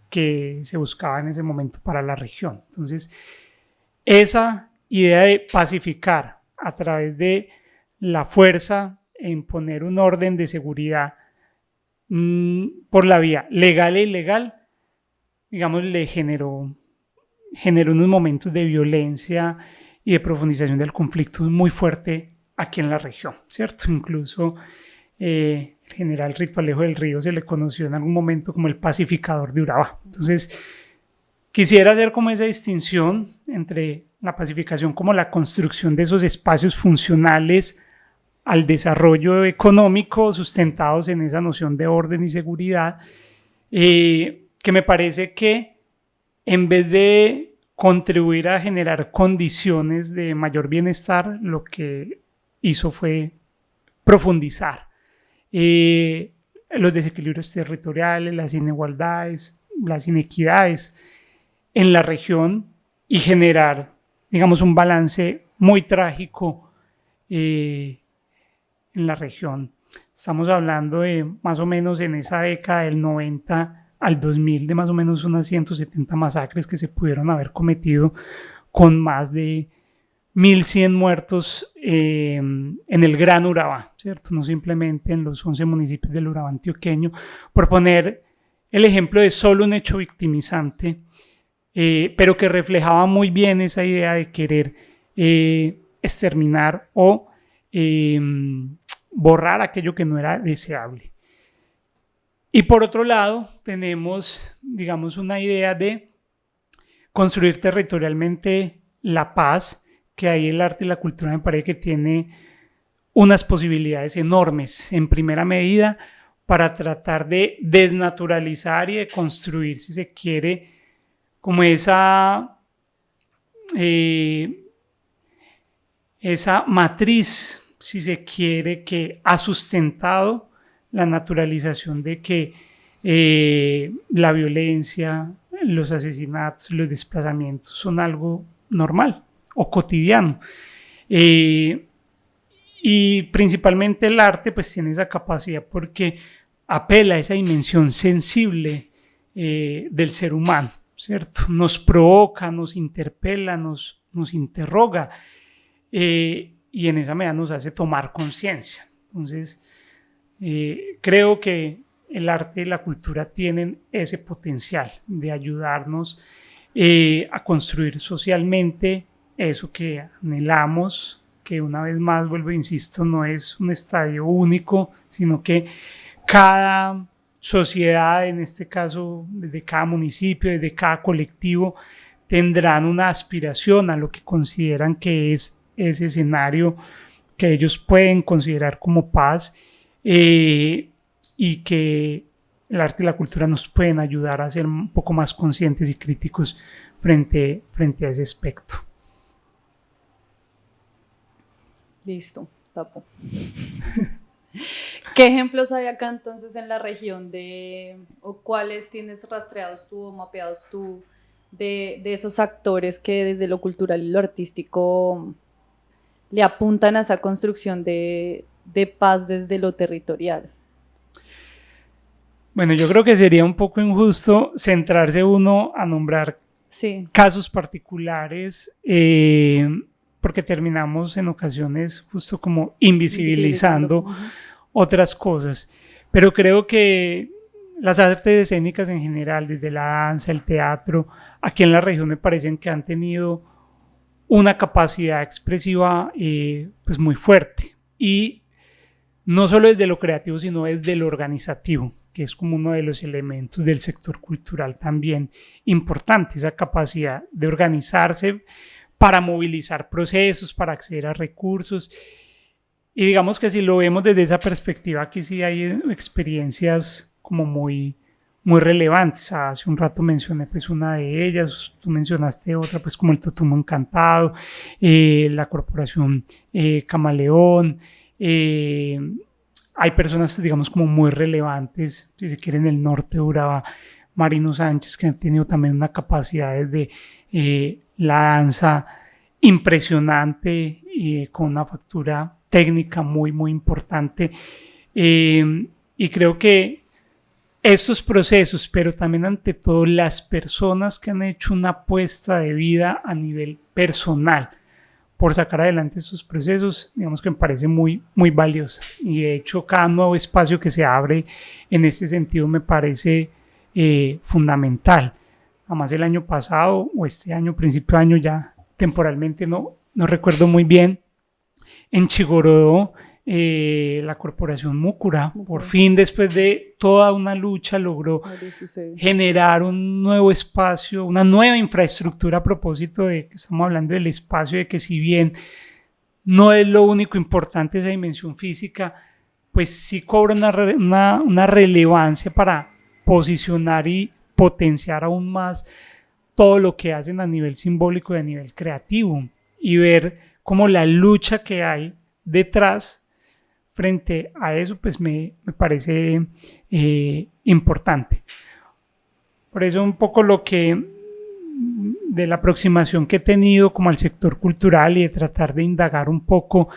que se buscaba en ese momento para la región. Entonces, esa idea de pacificar a través de la fuerza e imponer un orden de seguridad por la vía legal e ilegal, digamos, le generó unos momentos de violencia y de profundización del conflicto muy fuerte aquí en la región, ¿cierto? Incluso el general Rito Alejo del Río se le conoció en algún momento como el pacificador de Urabá. Entonces, quisiera hacer como esa distinción entre la pacificación como la construcción de esos espacios funcionales al desarrollo económico sustentados en esa noción de orden y seguridad, que me parece que en vez de contribuir a generar condiciones de mayor bienestar, lo que hizo fue profundizar los desequilibrios territoriales, las inigualdades, las inequidades en la región y generar, digamos, un balance muy trágico en la región. Estamos hablando de más o menos en esa década del 90 al 2000 de más o menos unas 170 masacres que se pudieron haber cometido con más de 1.100 muertos en el Gran Urabá, ¿cierto? No simplemente en los 11 municipios del Urabá antioqueño, por poner el ejemplo de solo un hecho victimizante, pero que reflejaba muy bien esa idea de querer exterminar o borrar aquello que no era deseable. Y por otro lado, tenemos, digamos, una idea de construir territorialmente la paz, que ahí el arte y la cultura me parece que tiene unas posibilidades enormes, en primera medida, para tratar de desnaturalizar y de construir, si se quiere, como esa matriz, si se quiere, que ha sustentado la naturalización de que la violencia, los asesinatos, los desplazamientos son algo normal o cotidiano. Y principalmente el arte pues tiene esa capacidad porque apela a esa dimensión sensible del ser humano, ¿cierto? Nos provoca, nos interpela, nos interroga y en esa medida nos hace tomar conciencia. Entonces, creo que el arte y la cultura tienen ese potencial de ayudarnos a construir socialmente eso que anhelamos, que una vez más, vuelvo e insisto, no es un estadio único, sino que cada sociedad, en este caso desde cada municipio, desde cada colectivo, tendrán una aspiración a lo que consideran que es ese escenario que ellos pueden considerar como paz, y que el arte y la cultura nos pueden ayudar a ser un poco más conscientes y críticos frente a ese aspecto. Listo, tapo. ¿Qué ejemplos hay acá entonces en la región o cuáles tienes rastreados tú o mapeados tú de esos actores que desde lo cultural y lo artístico le apuntan a esa construcción de paz desde lo territorial? Bueno, yo creo que sería un poco injusto centrarse uno a nombrar casos particulares, porque terminamos en ocasiones justo como invisibilizando otras cosas. Pero creo que las artes escénicas en general, desde la danza, el teatro, aquí en la región me parecen que han tenido una capacidad expresiva pues muy fuerte, y no solo desde lo creativo, sino desde lo organizativo, que es como uno de los elementos del sector cultural también importante, esa capacidad de organizarse para movilizar procesos, para acceder a recursos. Y digamos que si lo vemos desde esa perspectiva, aquí sí hay experiencias como muy relevantes. Hace un rato mencioné pues una de ellas, tú mencionaste otra, pues como el Totumo Encantado, la Corporación Camaleón. Hay personas, digamos, como muy relevantes, si se quiere, en el norte de Urabá, Marino Sánchez, que han tenido también una capacidad de la danza impresionante, con una factura técnica muy importante, y creo que estos procesos, pero también ante todo las personas que han hecho una apuesta de vida a nivel personal por sacar adelante estos procesos, digamos que me parece muy valiosa, y de hecho cada nuevo espacio que se abre en este sentido me parece fundamental. Además, el año pasado o este año, principio de año, ya temporalmente no recuerdo muy bien, en Chigorodó, la Corporación Múcura, por fin, después de toda una lucha, logró generar un nuevo espacio, una nueva infraestructura, a propósito de que estamos hablando del espacio, de que si bien no es lo único importante esa dimensión física, pues sí cobra una relevancia para posicionar y potenciar aún más todo lo que hacen a nivel simbólico y a nivel creativo, y ver cómo la lucha que hay detrás frente a eso, pues me parece importante. Por eso un poco lo que, de la aproximación que he tenido como al sector cultural, y de tratar de indagar un poco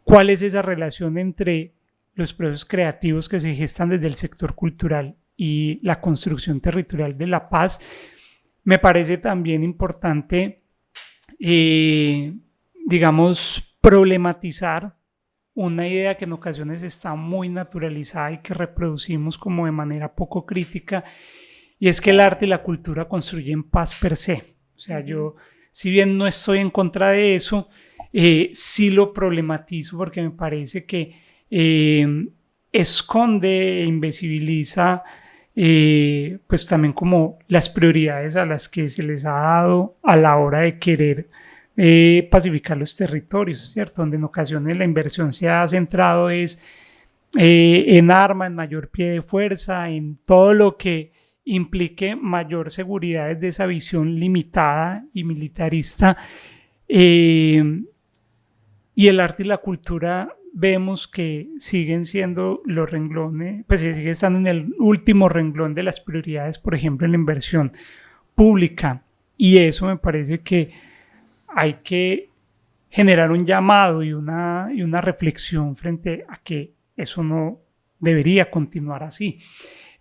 cuál es esa relación entre los procesos creativos que se gestan desde el sector cultural y la construcción territorial de la paz, me parece también importante, digamos, problematizar una idea que en ocasiones está muy naturalizada y que reproducimos como de manera poco crítica, y es que el arte y la cultura construyen paz per se. O sea, yo, si bien no estoy en contra de eso, sí lo problematizo, porque me parece que esconde e invisibiliza pues también como las prioridades a las que se les ha dado a la hora de querer pacificar los territorios, ¿cierto? Donde en ocasiones la inversión se ha centrado en arma, en mayor pie de fuerza, en todo lo que implique mayor seguridad desde esa visión limitada y militarista, y el arte y la cultura vemos que siguen siendo los renglones, pues se sigue estando en el último renglón de las prioridades, por ejemplo en la inversión pública, y eso me parece que hay que generar un llamado y una reflexión frente a que eso no debería continuar así.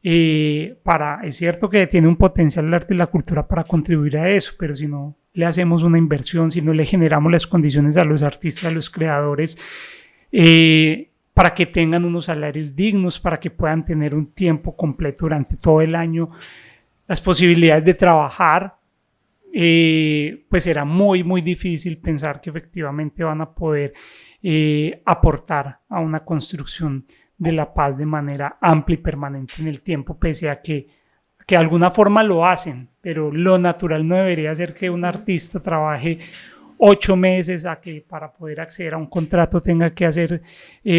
Es cierto que tiene un potencial el arte y la cultura para contribuir a eso, pero si no le hacemos una inversión, si no le generamos las condiciones a los artistas, a los creadores, para que tengan unos salarios dignos, para que puedan tener un tiempo completo durante todo el año, las posibilidades de trabajar, pues será muy difícil pensar que efectivamente van a poder aportar a una construcción de la paz de manera amplia y permanente en el tiempo, pese a que de alguna forma lo hacen, pero lo natural no debería ser que un artista trabaje 8 meses a que para poder acceder a un contrato tenga que hacer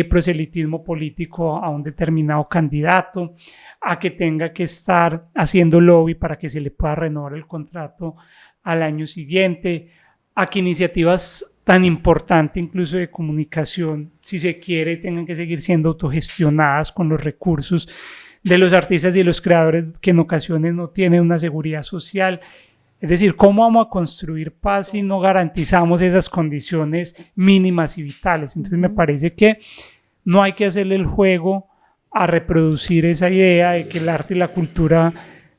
proselitismo político a un determinado candidato, a que tenga que estar haciendo lobby para que se le pueda renovar el contrato al año siguiente, a que iniciativas tan importantes incluso de comunicación, si se quiere, tengan que seguir siendo autogestionadas con los recursos de los artistas y los creadores que en ocasiones no tienen una seguridad social. Es decir, ¿cómo vamos a construir paz si no garantizamos esas condiciones mínimas y vitales? Entonces me parece que no hay que hacerle el juego a reproducir esa idea de que el arte y la cultura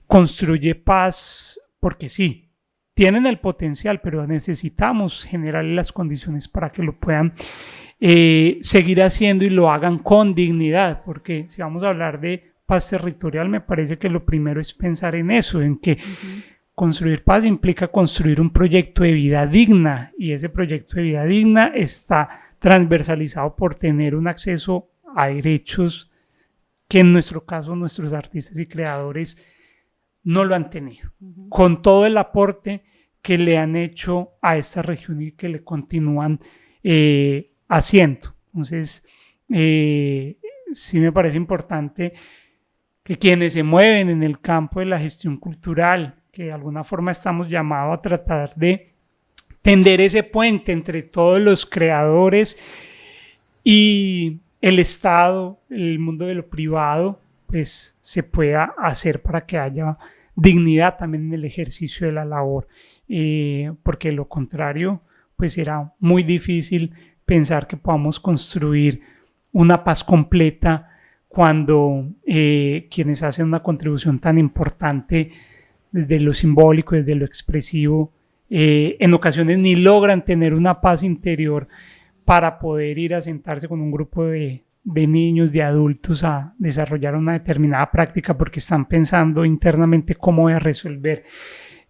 construye paz porque sí, tienen el potencial, pero necesitamos generar las condiciones para que lo puedan seguir haciendo y lo hagan con dignidad, porque si vamos a hablar de paz territorial, me parece que lo primero es pensar en eso, en que construir paz implica construir un proyecto de vida digna, y ese proyecto de vida digna está transversalizado por tener un acceso a derechos que en nuestro caso nuestros artistas y creadores no lo han tenido, con todo el aporte que le han hecho a esta región y que le continúan haciendo. Entonces, sí me parece importante que quienes se mueven en el campo de la gestión cultural, que de alguna forma estamos llamados a tratar de tender ese puente entre todos los creadores y el Estado, el mundo de lo privado, pues se pueda hacer para que haya dignidad también en el ejercicio de la labor, porque de lo contrario, pues será muy difícil pensar que podamos construir una paz completa cuando quienes hacen una contribución tan importante desde lo simbólico, desde lo expresivo, en ocasiones ni logran tener una paz interior para poder ir a sentarse con un grupo de niños, de adultos a desarrollar una determinada práctica porque están pensando internamente cómo voy a resolver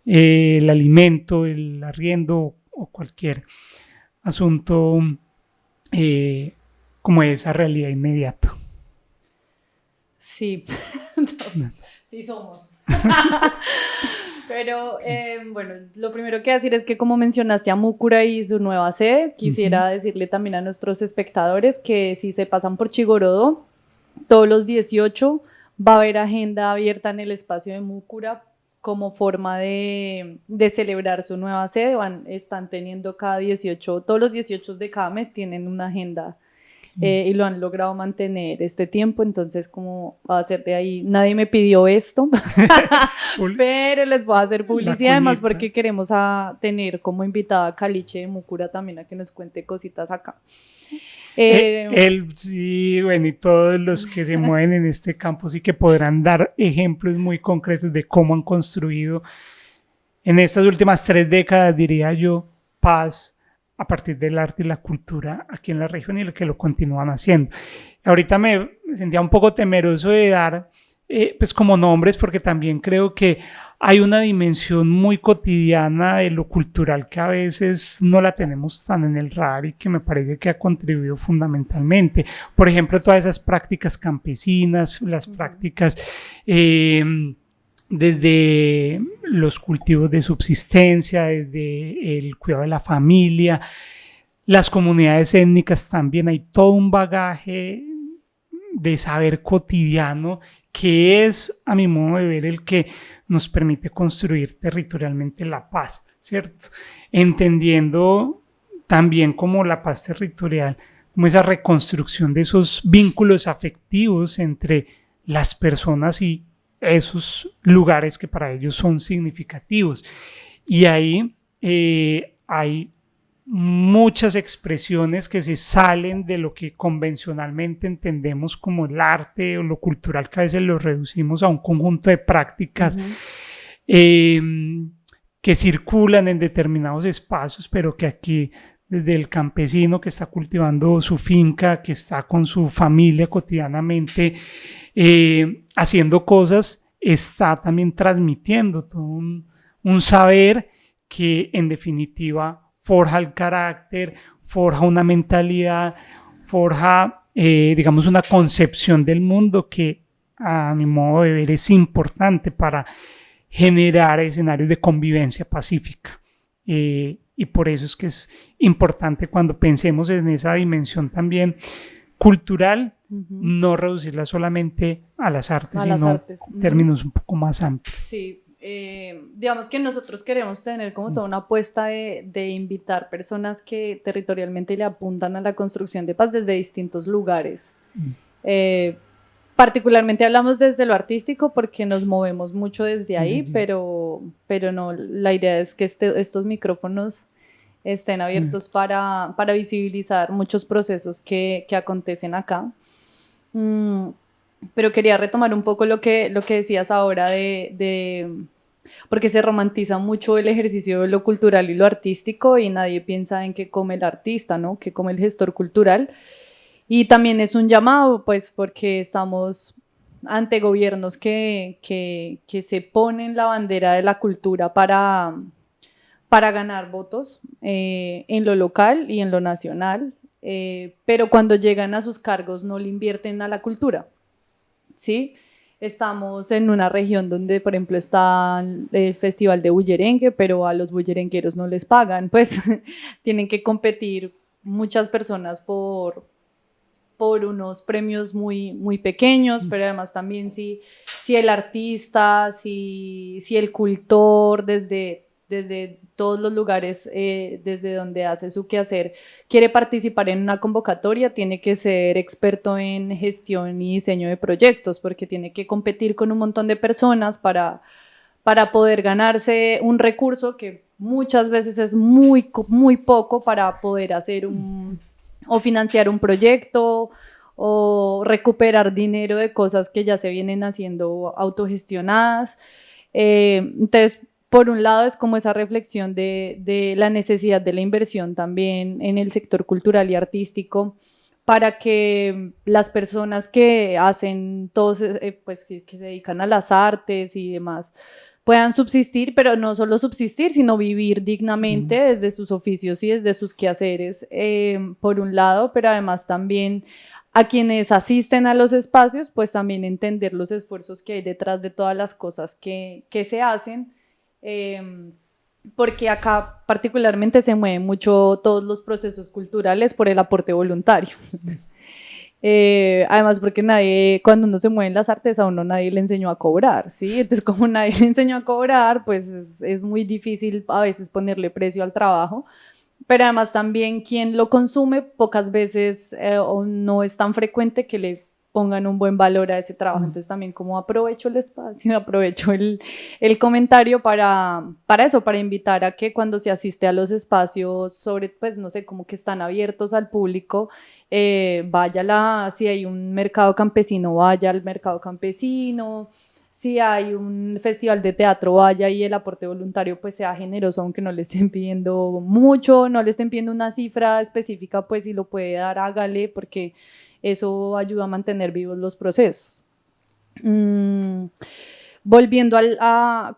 el alimento, el arriendo o cualquier asunto como esa realidad inmediata. Sí, sí somos. Pero bueno, lo primero que decir es que como mencionaste a Múcura y su nueva sede, quisiera decirle también a nuestros espectadores que si se pasan por Chigorodó, todos los 18 va a haber agenda abierta en el espacio de Múcura como forma de celebrar su nueva sede. Están teniendo todos los 18 de cada mes tienen una agenda y lo han logrado mantener este tiempo, entonces como va a ser de ahí, nadie me pidió esto, pero les voy a hacer publicidad además porque queremos tener como invitada a Caliche de Múcura también a que nos cuente cositas acá. Sí, bueno, y todos los que se mueven en este campo sí que podrán dar ejemplos muy concretos de cómo han construido en estas últimas 3 décadas, diría yo, paz a partir del arte y la cultura aquí en la región y que lo continúan haciendo. Ahorita me sentía un poco temeroso de dar pues como nombres porque también creo que hay una dimensión muy cotidiana de lo cultural que a veces no la tenemos tan en el radar y que me parece que ha contribuido fundamentalmente. Por ejemplo, todas esas prácticas campesinas, las prácticas desde los cultivos de subsistencia, desde el cuidado de la familia, las comunidades étnicas también, hay todo un bagaje de saber cotidiano que es, a mi modo de ver, el que nos permite construir territorialmente la paz, ¿cierto? Entendiendo también como la paz territorial, como esa reconstrucción de esos vínculos afectivos entre las personas y esos lugares que para ellos son significativos. Y ahí hay muchas expresiones que se salen de lo que convencionalmente entendemos como el arte o lo cultural, que a veces lo reducimos a un conjunto de prácticas que circulan en determinados espacios, pero que aquí desde el campesino que está cultivando su finca, que está con su familia cotidianamente haciendo cosas, está también transmitiendo todo un saber que en definitiva forja el carácter, forja una mentalidad, forja digamos, una concepción del mundo que a mi modo de ver es importante para generar escenarios de convivencia pacífica. Y por eso es que es importante cuando pensemos en esa dimensión también cultural, no reducirla solamente a las artes, sino términos un poco más amplios. Sí, digamos que nosotros queremos tener como toda una apuesta de invitar personas que territorialmente le apuntan a la construcción de paz desde distintos lugares. Particularmente hablamos desde lo artístico porque nos movemos mucho desde ahí, pero no, la idea es que estos micrófonos estén abiertos para visibilizar muchos procesos que acontecen acá. Pero quería retomar un poco lo que decías ahora porque se romantiza mucho el ejercicio de lo cultural y lo artístico y nadie piensa en qué come el artista, ¿no? Qué come el gestor cultural. Y también es un llamado, pues, porque estamos ante gobiernos que se ponen la bandera de la cultura para ganar votos en lo local y en lo nacional, pero cuando llegan a sus cargos no le invierten a la cultura, ¿sí? Estamos en una región donde, por ejemplo, está el Festival de Bullerengue, pero a los bullerengueros no les pagan, pues tienen que competir muchas personas por unos premios muy, muy pequeños, pero además también si el artista, si el cultor desde todos los lugares, desde donde hace su quehacer, quiere participar en una convocatoria, tiene que ser experto en gestión y diseño de proyectos, porque tiene que competir con un montón de personas para poder ganarse un recurso que muchas veces es muy, muy poco para poder hacer o financiar un proyecto o recuperar dinero de cosas que ya se vienen haciendo autogestionadas. Entonces, por un lado es como esa reflexión de la necesidad de la inversión también en el sector cultural y artístico para que las personas que hacen todos, pues que se dedican a las artes y demás, puedan subsistir, pero no solo subsistir, sino vivir dignamente desde sus oficios y desde sus quehaceres, por un lado, pero además también a quienes asisten a los espacios, pues también entender los esfuerzos que hay detrás de todas las cosas que se hacen, porque acá particularmente se mueven mucho todos los procesos culturales por el aporte voluntario. Además porque cuando uno se mueve en las artes a uno nadie le enseñó a cobrar, ¿sí? Entonces como nadie le enseñó a cobrar, pues es muy difícil a veces ponerle precio al trabajo, pero además también quien lo consume pocas veces o no es tan frecuente que le pongan un buen valor a ese trabajo. Entonces también como aprovecho el espacio, aprovecho el comentario para eso, para invitar a que cuando se asiste a los espacios pues no sé, como que están abiertos al público, si hay un mercado campesino, vaya al mercado campesino, si hay un festival de teatro, vaya y el aporte voluntario pues sea generoso, aunque no le estén pidiendo mucho, no le estén pidiendo una cifra específica, pues si lo puede dar, hágale, porque eso ayuda a mantener vivos los procesos. Volviendo a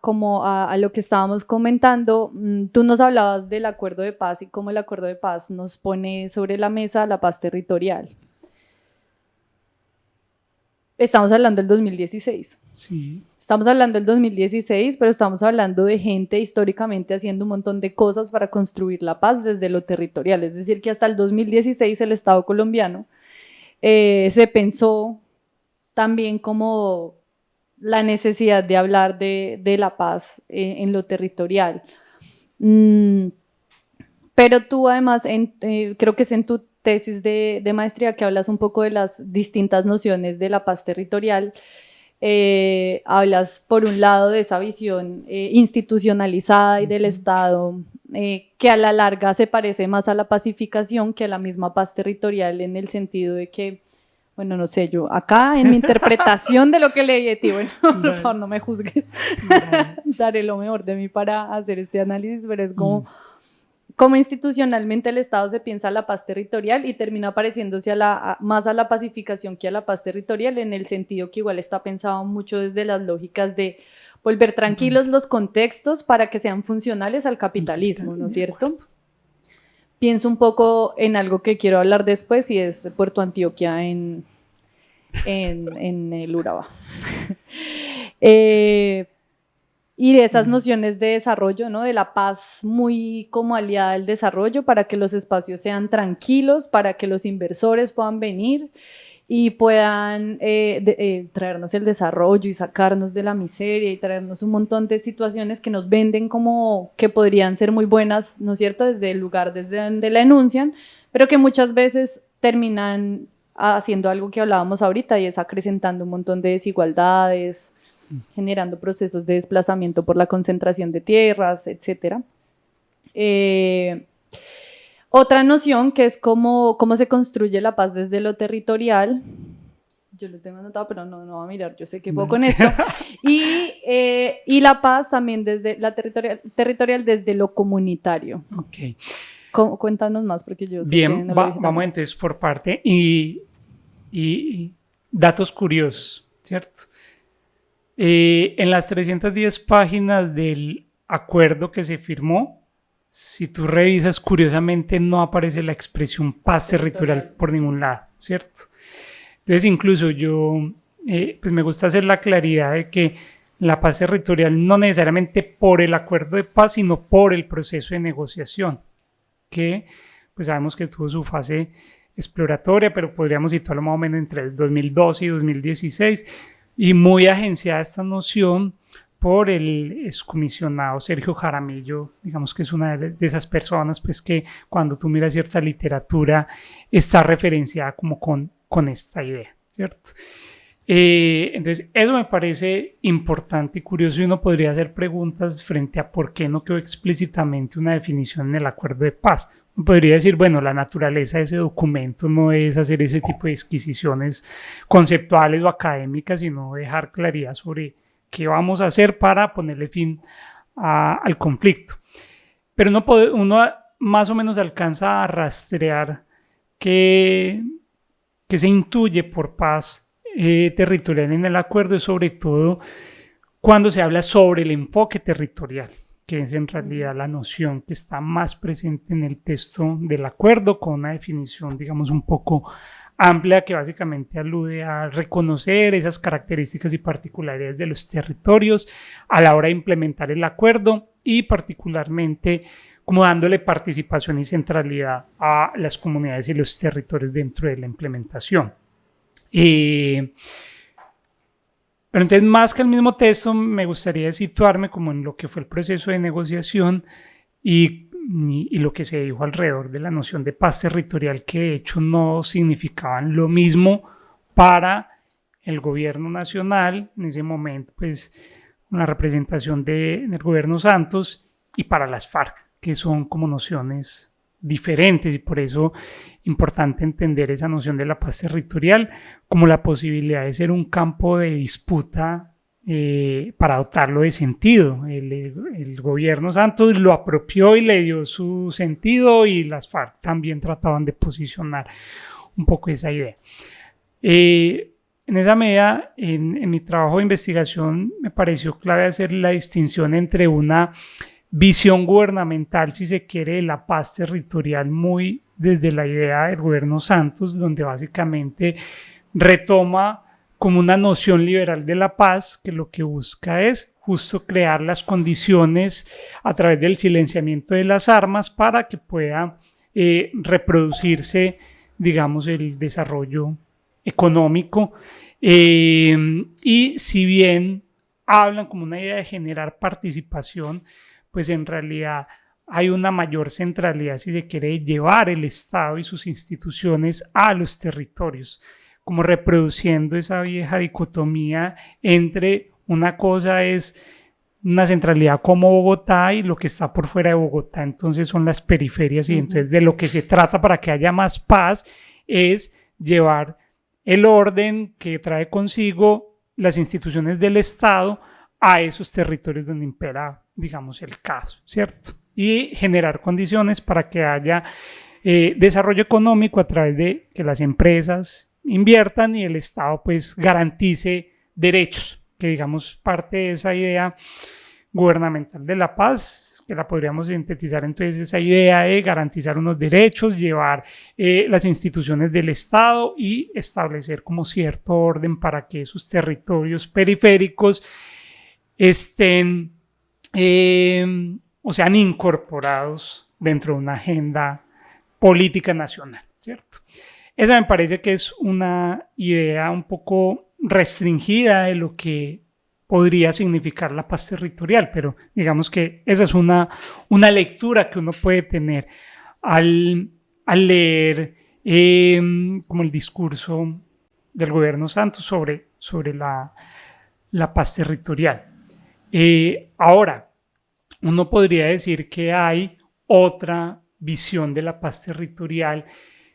lo que estábamos comentando, tú nos hablabas del acuerdo de paz y cómo el acuerdo de paz nos pone sobre la mesa la paz territorial. Estamos hablando del 2016. Sí. Estamos hablando del 2016, pero estamos hablando de gente históricamente haciendo un montón de cosas para construir la paz desde lo territorial. Es decir, que hasta el 2016 el Estado colombiano se pensó también como la necesidad de hablar de la paz en lo territorial. Pero tú además, creo que es en tu tesis de maestría que hablas un poco de las distintas nociones de la paz territorial. Hablas por un lado de esa visión institucionalizada y del Estado que a la larga se parece más a la pacificación que a la misma paz territorial, en el sentido de que, bueno, no sé, yo acá en mi interpretación de lo que leí de ti, bueno, por favor no me juzgues, daré lo mejor de mí para hacer este análisis, pero es como institucionalmente el Estado se piensa la paz territorial y termina pareciéndose más a la pacificación que a la paz territorial, en el sentido que igual está pensado mucho desde las lógicas de volver tranquilos los contextos para que sean funcionales al capitalismo, ¿no es cierto? pienso un poco en algo que quiero hablar después y es Puerto Antioquia en el Urabá. Y de esas nociones de desarrollo, ¿no? De la paz muy como aliada al desarrollo para que los espacios sean tranquilos, para que los inversores puedan venir y puedan traernos el desarrollo y sacarnos de la miseria y traernos un montón de situaciones que nos venden como que podrían ser muy buenas, ¿no es cierto?, desde el lugar desde donde la enuncian, pero que muchas veces terminan haciendo algo que hablábamos ahorita y es acrecentando un montón de desigualdades, generando procesos de desplazamiento por la concentración de tierras, etc. Otra noción que es cómo se construye la paz desde lo territorial. Yo lo tengo anotado, pero no voy a mirar, yo sé que puedo con esto. Y la paz también desde la territorial desde lo comunitario. Ok. Cuéntanos más, porque yo sé bien, que no vamos entonces por parte y datos curiosos, ¿cierto? En las 310 páginas del acuerdo que se firmó, si tú revisas, curiosamente no aparece la expresión paz territorial por ningún lado, ¿cierto? Entonces, incluso yo, pues me gusta hacer la claridad de que la paz territorial no necesariamente por el acuerdo de paz, sino por el proceso de negociación, que pues sabemos que tuvo su fase exploratoria, pero podríamos situarlo más o menos entre el 2012 y 2016, y muy agenciada esta noción por el excomisionado Sergio Jaramillo, digamos que es una de esas personas pues que cuando tú miras cierta literatura está referenciada como con esta idea, ¿cierto? Entonces eso me parece importante y curioso y uno podría hacer preguntas frente a por qué no quedó explícitamente una definición en el acuerdo de paz. Uno podría decir, bueno, la naturaleza de ese documento no es hacer ese tipo de disquisiciones conceptuales o académicas, sino dejar claridad sobre qué vamos a hacer para ponerle fin al conflicto. Pero uno más o menos alcanza a rastrear que se intuye por paz territorial en el acuerdo, sobre todo cuando se habla sobre el enfoque territorial, que es en realidad la noción que está más presente en el texto del acuerdo, con una definición, digamos, un poco amplia que básicamente alude a reconocer esas características y particularidades de los territorios a la hora de implementar el acuerdo y particularmente como dándole participación y centralidad a las comunidades y los territorios dentro de la implementación. Pero entonces, más que el mismo texto, me gustaría situarme como en lo que fue el proceso de negociación y lo que se dijo alrededor de la noción de paz territorial, que de hecho no significaban lo mismo para el gobierno nacional, en ese momento pues una representación del gobierno Santos, y para las FARC, que son como nociones diferentes, y por eso es importante entender esa noción de la paz territorial como la posibilidad de ser un campo de disputa para dotarlo de sentido. El gobierno Santos lo apropió y le dio su sentido, y las FARC también trataban de posicionar un poco esa idea. En esa medida, en mi trabajo de investigación me pareció clave hacer la distinción entre una visión gubernamental, si se quiere, de la paz territorial muy desde la idea del gobierno Santos, donde básicamente retoma como una noción liberal de la paz, que lo que busca es justo crear las condiciones a través del silenciamiento de las armas para que pueda reproducirse, digamos, el desarrollo económico. Y si bien hablan como una idea de generar participación, pues en realidad hay una mayor centralidad, si se quiere, llevar el Estado y sus instituciones a los territorios, como reproduciendo esa vieja dicotomía entre una cosa es una centralidad como Bogotá y lo que está por fuera de Bogotá, entonces son las periferias, y entonces de lo que se trata para que haya más paz es llevar el orden que trae consigo las instituciones del Estado a esos territorios donde impera, digamos, el caos, ¿cierto? Y generar condiciones para que haya desarrollo económico a través de que las empresas inviertan y el Estado pues garantice derechos, que digamos parte de esa idea gubernamental de la paz, que la podríamos sintetizar entonces esa idea de garantizar unos derechos, llevar las instituciones del Estado y establecer como cierto orden para que esos territorios periféricos estén o sean incorporados dentro de una agenda política nacional, ¿cierto? Esa me parece que es una idea un poco restringida de lo que podría significar la paz territorial, pero digamos que esa es una lectura que uno puede tener al leer como el discurso del gobierno Santos sobre la paz territorial. Ahora, uno podría decir que hay otra visión de la paz territorial,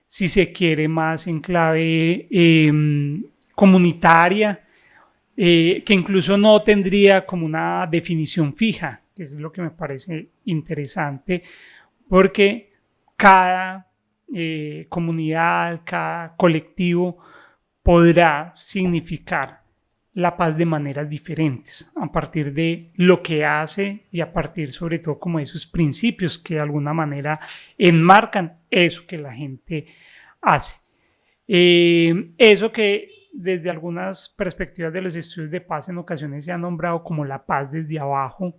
si se quiere más en clave comunitaria, que incluso no tendría como una definición fija, que es lo que me parece interesante, porque cada comunidad, cada colectivo podrá significar la paz de maneras diferentes, a partir de lo que hace y a partir sobre todo como de sus principios que de alguna manera enmarcan eso que la gente hace. Eso que desde algunas perspectivas de los estudios de paz en ocasiones se ha nombrado como la paz desde abajo,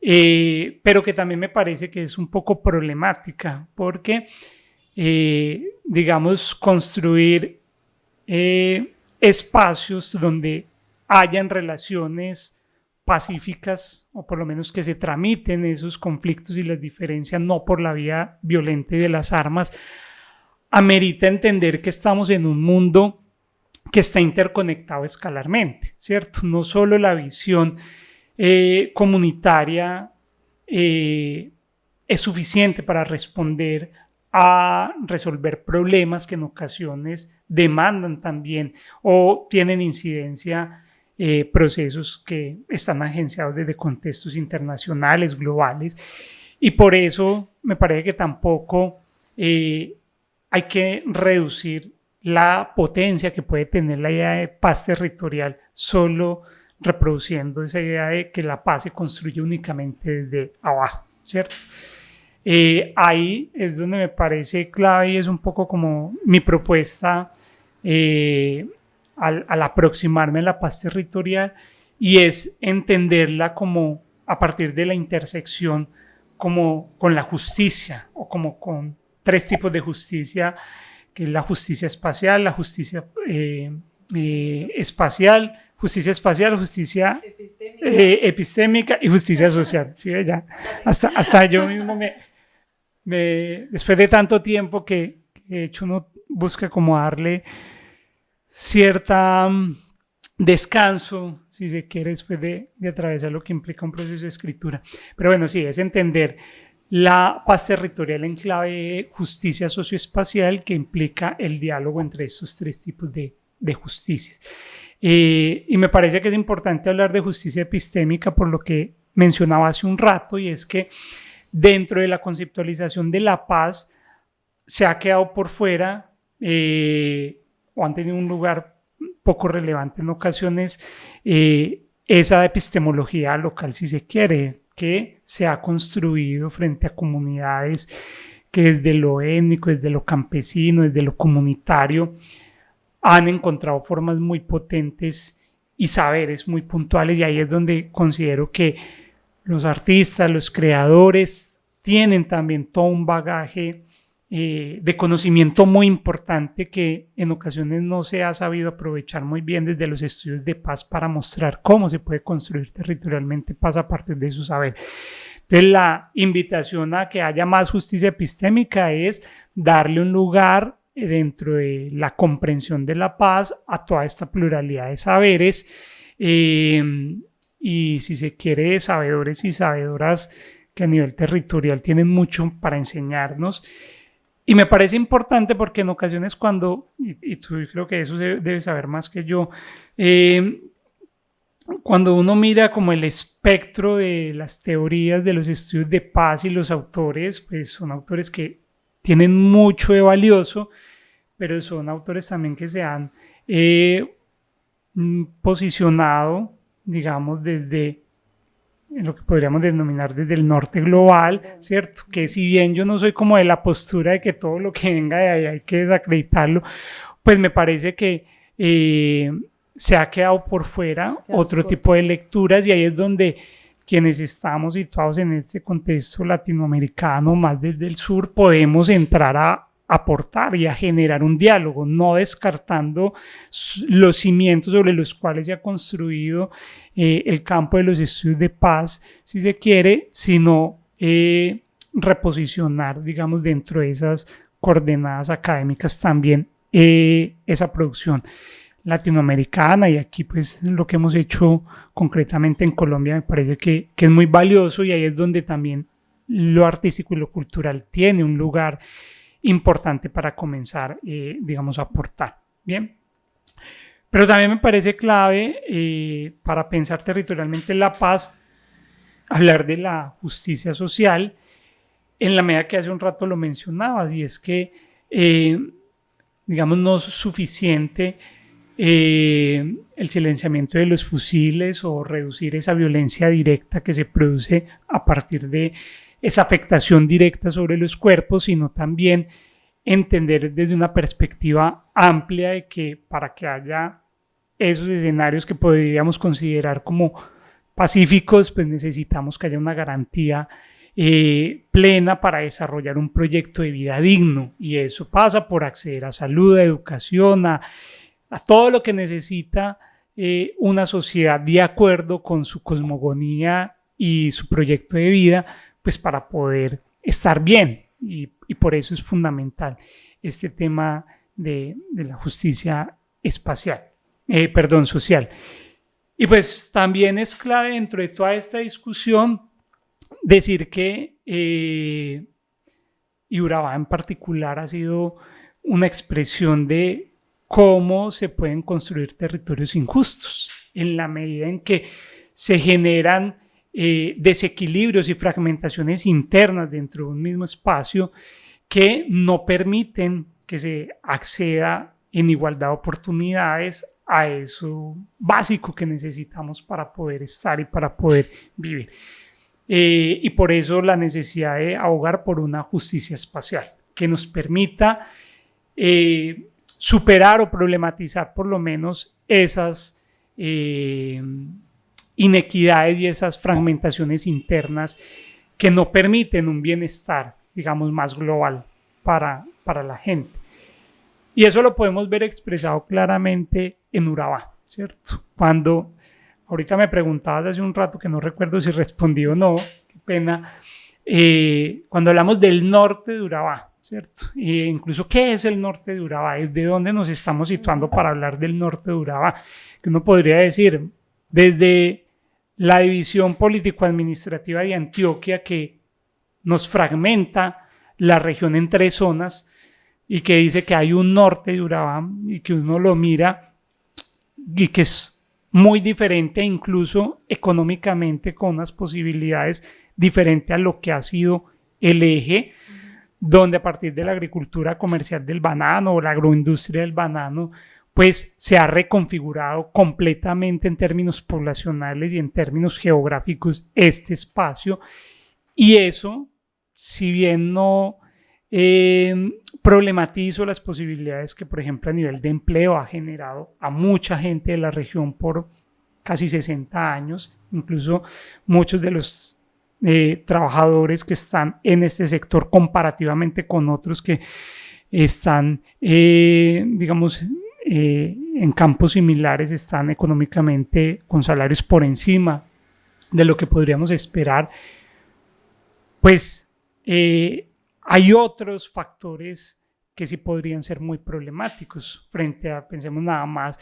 pero que también me parece que es un poco problemática porque, digamos, construir espacios donde hayan relaciones pacíficas o por lo menos que se tramiten esos conflictos y las diferencias no por la vía violenta de las armas, amerita entender que estamos en un mundo que está interconectado escalarmente, ¿cierto? No solo la visión comunitaria es suficiente para responder a resolver problemas que en ocasiones demandan también o tienen incidencia procesos que están agenciados desde contextos internacionales, globales, y por eso me parece que tampoco hay que reducir la potencia que puede tener la idea de paz territorial solo reproduciendo esa idea de que la paz se construye únicamente desde abajo, ¿cierto? Ahí es donde me parece clave y es un poco como mi propuesta al aproximarme a la paz territorial, y es entenderla como a partir de la intersección como con la justicia o como con tres tipos de justicia, que es la justicia espacial, la justicia espacial, justicia epistémica y justicia social. ¿Sí? Ya, hasta yo mismo después de tanto tiempo que de hecho uno busca como darle cierta descanso, si se quiere, después de atravesar lo que implica un proceso de escritura. Pero bueno, sí, es entender la paz territorial en clave de justicia socioespacial, que implica el diálogo entre estos tres tipos de justicias. Y me parece que es importante hablar de justicia epistémica por lo que mencionaba hace un rato, y es que dentro de la conceptualización de la paz se ha quedado por fuera o han tenido un lugar poco relevante en ocasiones esa epistemología local, si se quiere, que se ha construido frente a comunidades que desde lo étnico, desde lo campesino, desde lo comunitario, han encontrado formas muy potentes y saberes muy puntuales, y ahí es donde considero que los artistas, los creadores tienen también todo un bagaje de conocimiento muy importante que en ocasiones no se ha sabido aprovechar muy bien desde los estudios de paz para mostrar cómo se puede construir territorialmente paz a partir de su saber. Entonces la invitación a que haya más justicia epistémica es darle un lugar dentro de la comprensión de la paz a toda esta pluralidad de saberes y si se quiere sabedores y sabedoras que a nivel territorial tienen mucho para enseñarnos. Y me parece importante porque en ocasiones cuando, y tú creo que eso debes saber más que yo, cuando uno mira como el espectro de las teorías de los estudios de paz y los autores, pues son autores que tienen mucho de valioso, pero son autores también que se han posicionado, digamos, desde en lo que podríamos denominar desde el norte global, ¿cierto? Que si bien yo no soy como de la postura de que todo lo que venga de ahí hay que desacreditarlo, pues me parece que se ha quedado por fuera otro tipo de lecturas, y ahí es donde quienes estamos situados en este contexto latinoamericano, más desde el sur, podemos entrar a aportar y a generar un diálogo, no descartando los cimientos sobre los cuales se ha construido el campo de los estudios de paz, si se quiere, sino reposicionar, digamos, dentro de esas coordenadas académicas también esa producción latinoamericana. Y aquí pues lo que hemos hecho concretamente en Colombia me parece que es muy valioso, y ahí es donde también lo artístico y lo cultural tiene un lugar importante para comenzar, digamos, a aportar. Bien, pero también me parece clave para pensar territorialmente la paz, hablar de la justicia social, en la medida que hace un rato lo mencionabas, y es que, digamos, no es suficiente el silenciamiento de los fusiles o reducir esa violencia directa que se produce a partir de esa afectación directa sobre los cuerpos, sino también entender desde una perspectiva amplia de que para que haya esos escenarios que podríamos considerar como pacíficos, pues necesitamos que haya una garantía plena para desarrollar un proyecto de vida digno, y eso pasa por acceder a salud, a educación, a todo lo que necesita una sociedad de acuerdo con su cosmogonía y su proyecto de vida, pues para poder estar bien, y por eso es fundamental este tema de la justicia espacial, social. Y pues también es clave dentro de toda esta discusión decir que y Urabá en particular ha sido una expresión de cómo se pueden construir territorios injustos en la medida en que se generan desequilibrios y fragmentaciones internas dentro de un mismo espacio que no permiten que se acceda en igualdad de oportunidades a eso básico que necesitamos para poder estar y para poder vivir. Y por eso la necesidad de abogar por una justicia espacial que nos permita superar o problematizar por lo menos esas inequidades y esas fragmentaciones internas que no permiten un bienestar, digamos, más global para la gente. Y eso lo podemos ver expresado claramente en Urabá, ¿cierto? Cuando, ahorita me preguntabas hace un rato que no recuerdo si respondí o no, qué pena, cuando hablamos del norte de Urabá, ¿cierto? E incluso, ¿qué es el norte de Urabá? ¿De dónde nos estamos situando para hablar del norte de Urabá? Que uno podría decir, desde la división político-administrativa de Antioquia, que nos fragmenta la región en 3 zonas y que dice que hay un norte de Urabá y que uno lo mira y que es muy diferente, incluso económicamente, con unas posibilidades diferentes a lo que ha sido el eje, donde a partir de la agricultura comercial del banano o la agroindustria del banano, pues se ha reconfigurado completamente en términos poblacionales y en términos geográficos este espacio. Y eso, si bien no problematizo las posibilidades que, por ejemplo, a nivel de empleo ha generado a mucha gente de la región por casi 60 años, incluso muchos de los trabajadores que están en este sector comparativamente con otros que están, digamos, en campos similares, están económicamente con salarios por encima de lo que podríamos esperar, pues hay otros factores que sí podrían ser muy problemáticos frente a, pensemos nada más,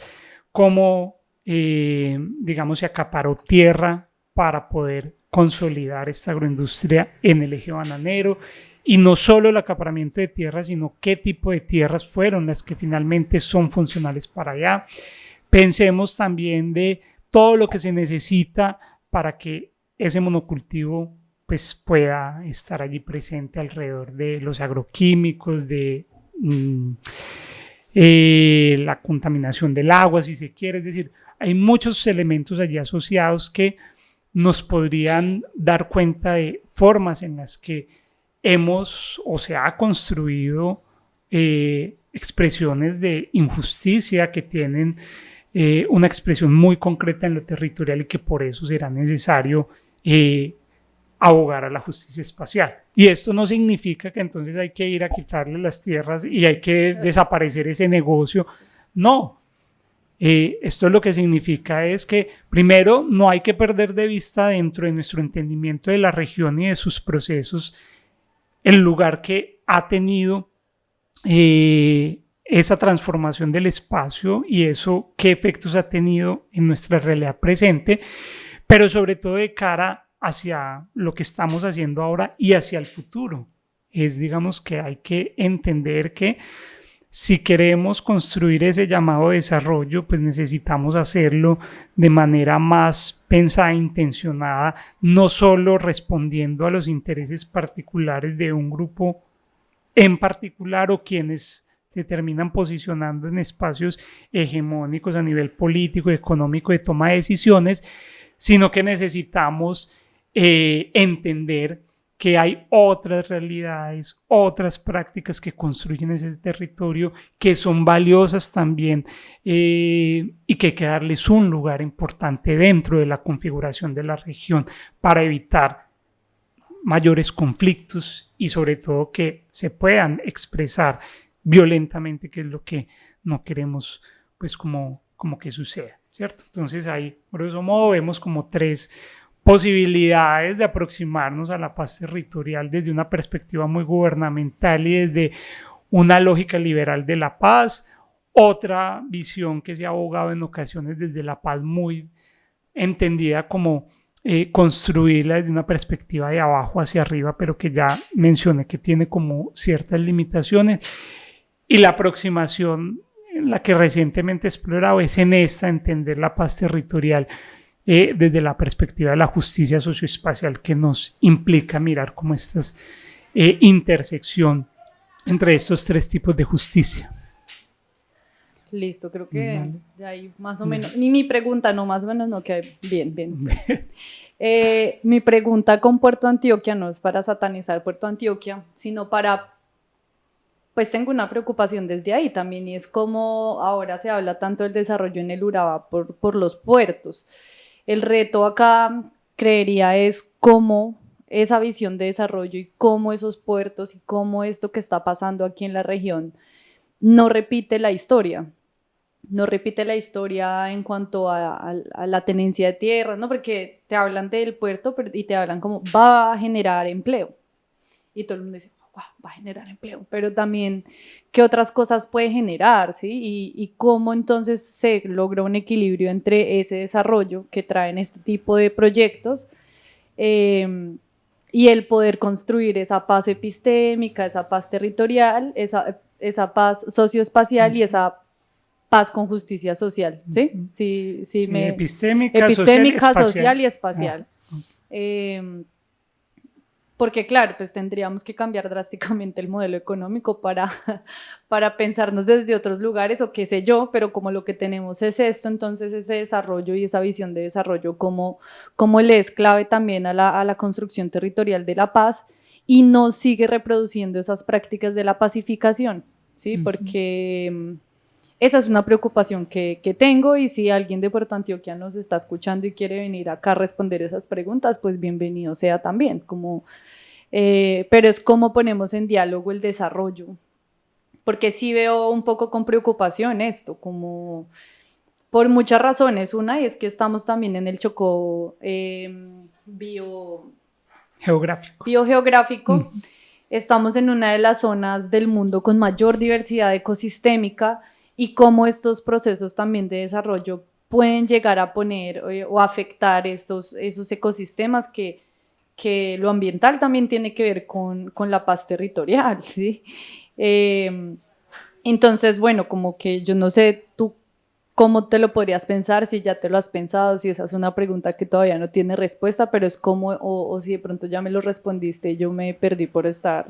cómo, digamos, se acaparó tierra para poder consolidar esta agroindustria en el eje bananero, y no solo el acaparamiento de tierras, sino qué tipo de tierras fueron las que finalmente son funcionales para allá. Pensemos también de todo lo que se necesita para que ese monocultivo pues pueda estar allí presente alrededor de los agroquímicos, de la contaminación del agua, si se quiere. Es decir, hay muchos elementos allí asociados que nos podrían dar cuenta de formas en las que hemos o se ha construido expresiones de injusticia que tienen una expresión muy concreta en lo territorial y que por eso será necesario abogar a la justicia espacial. Y esto no significa que entonces hay que ir a quitarle las tierras y hay que desaparecer ese negocio. No. Esto lo que significa es que primero no hay que perder de vista dentro de nuestro entendimiento de la región y de sus procesos el lugar que ha tenido esa transformación del espacio y eso qué efectos ha tenido en nuestra realidad presente, pero sobre todo de cara hacia lo que estamos haciendo ahora y hacia el futuro. Digamos que hay que entender que si queremos construir ese llamado desarrollo, pues necesitamos hacerlo de manera más pensada e intencionada, no solo respondiendo a los intereses particulares de un grupo en particular o quienes se terminan posicionando en espacios hegemónicos a nivel político y económico de toma de decisiones, sino que necesitamos entender que hay otras realidades, otras prácticas que construyen ese territorio que son valiosas también y que hay que darles un lugar importante dentro de la configuración de la región para evitar mayores conflictos y sobre todo que se puedan expresar violentamente, que es lo que no queremos pues como que suceda, ¿cierto? Entonces ahí, grosso modo, vemos como tres posibilidades de aproximarnos a la paz territorial desde una perspectiva muy gubernamental y desde una lógica liberal de la paz, otra visión que se ha abogado en ocasiones desde la paz muy entendida como construirla desde una perspectiva de abajo hacia arriba, pero que ya mencioné que tiene como ciertas limitaciones, y la aproximación en la que recientemente he explorado es en esta, entender la paz territorial desde la perspectiva de la justicia socioespacial, que nos implica mirar como esta intersección entre estos tres tipos de justicia. Listo, creo que de ahí más o menos, ni mi pregunta, no, más o menos, no, que bien. Mi pregunta con Puerto Antioquia no es para satanizar Puerto Antioquia, sino para, pues tengo una preocupación desde ahí también, y es como ahora se habla tanto del desarrollo en el Urabá por los puertos. El reto acá, creería, es cómo esa visión de desarrollo y cómo esos puertos y cómo esto que está pasando aquí en la región no repite la historia. No repite la historia en cuanto a la tenencia de tierras, ¿no? Porque te hablan del puerto y te hablan como va a generar empleo. Y todo el mundo dice, wow, va a generar empleo. Pero también, ¿qué otras cosas puede generar? ¿Sí? Y cómo entonces se logra un equilibrio entre ese desarrollo que traen este tipo de proyectos y el poder construir esa paz epistémica, esa paz territorial, esa paz socioespacial y esa paz con justicia social, ¿sí? Sí, epistémica, social y espacial. Porque claro, pues tendríamos que cambiar drásticamente el modelo económico para pensarnos desde otros lugares o qué sé yo, pero como lo que tenemos es esto, entonces ese desarrollo y esa visión de desarrollo como le es clave también a la construcción territorial de la paz y no sigue reproduciendo esas prácticas de la pacificación, ¿sí? Porque esa es una preocupación que tengo, y si alguien de Puerto Antioquia nos está escuchando y quiere venir acá a responder esas preguntas, pues bienvenido sea también. Pero es cómo ponemos en diálogo el desarrollo, porque sí veo un poco con preocupación esto, como por muchas razones. Una, y es que estamos también en el Chocó biogeográfico. Estamos en una de las zonas del mundo con mayor diversidad ecosistémica, y cómo estos procesos también de desarrollo pueden llegar a poner o afectar esos ecosistemas que lo ambiental también tiene que ver con la paz territorial, ¿sí? Entonces, bueno, como que yo no sé tú cómo te lo podrías pensar, si ya te lo has pensado, si esa es una pregunta que todavía no tiene respuesta, pero es como, o si de pronto ya me lo respondiste y yo me perdí por estar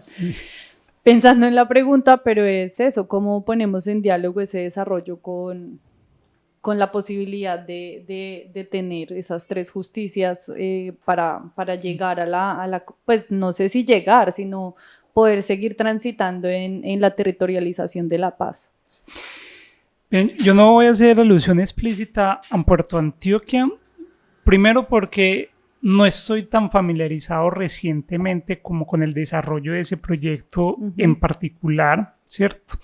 pensando en la pregunta, pero es eso, cómo ponemos en diálogo ese desarrollo con con la posibilidad de tener esas tres justicias para llegar a la, pues no sé si llegar, sino poder seguir transitando en la territorialización de la paz. Bien, yo no voy a hacer alusión explícita a Puerto Antioquia, primero porque no estoy tan familiarizado recientemente como con el desarrollo de ese proyecto en particular, ¿cierto?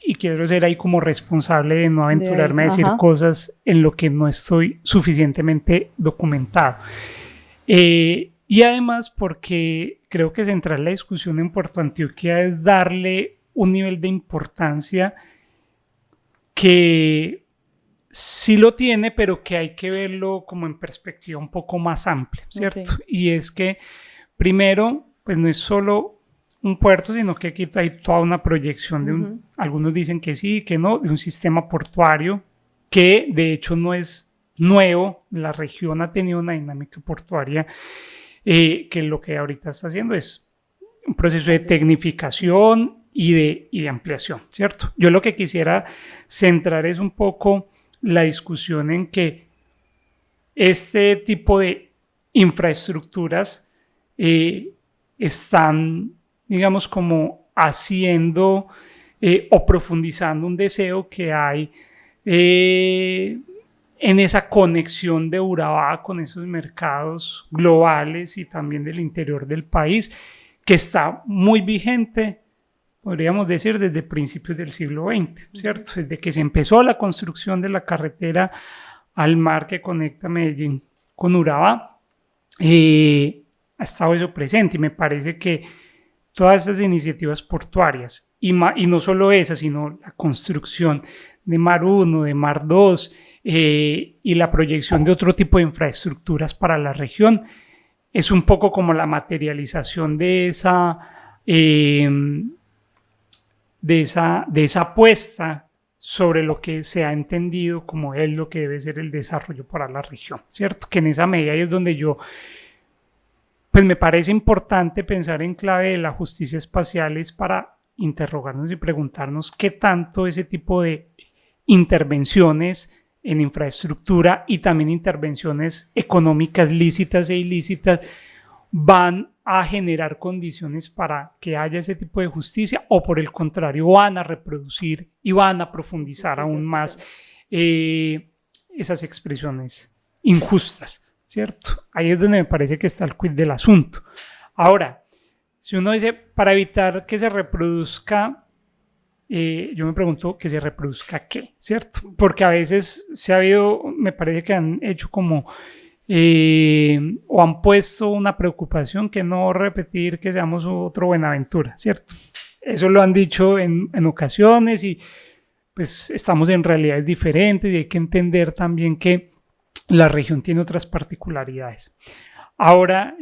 Y quiero ser ahí como responsable de no aventurarme a decir cosas en lo que no estoy suficientemente documentado. Y además porque creo que centrar la discusión en Puerto Antioquia es darle un nivel de importancia que sí lo tiene, pero que hay que verlo como en perspectiva un poco más amplia, ¿cierto? Y es que primero, pues no es solo un puerto, sino que aquí hay toda una proyección de algunos dicen que sí, que no, de un sistema portuario que de hecho no es nuevo. La región ha tenido una dinámica portuaria que lo que ahorita está haciendo es un proceso de tecnificación y de ampliación, ¿cierto? Yo lo que quisiera centrar es un poco la discusión en que este tipo de infraestructuras están, digamos, como haciendo o profundizando un deseo que hay en esa conexión de Urabá con esos mercados globales y también del interior del país, que está muy vigente, podríamos decir, desde principios del siglo XX, ¿cierto? Desde que se empezó la construcción de la carretera al mar que conecta Medellín con Urabá, ha estado eso presente, y me parece que todas estas iniciativas portuarias, y no solo esa, sino la construcción de Mar 1, de Mar 2, y la proyección de otro tipo de infraestructuras para la región, es un poco como la materialización de esa apuesta sobre lo que se ha entendido como es lo que debe ser el desarrollo para la región, ¿cierto? Que en esa medida es donde yo, pues me parece importante pensar en clave de la justicia espacial es para interrogarnos y preguntarnos qué tanto ese tipo de intervenciones en infraestructura y también intervenciones económicas lícitas e ilícitas van a generar condiciones para que haya ese tipo de justicia, o por el contrario van a reproducir y van a profundizar aún más esas expresiones injustas, ¿cierto? Ahí es donde me parece que está el quid del asunto. Ahora, si uno dice, para evitar que se reproduzca, yo me pregunto que se reproduzca qué, ¿cierto? Porque a veces me parece que han hecho como o han puesto una preocupación que no repetir que seamos otro Buenaventura, ¿cierto? Eso lo han dicho en ocasiones, y pues estamos en realidades diferentes y hay que entender también que la región tiene otras particularidades. Ahora,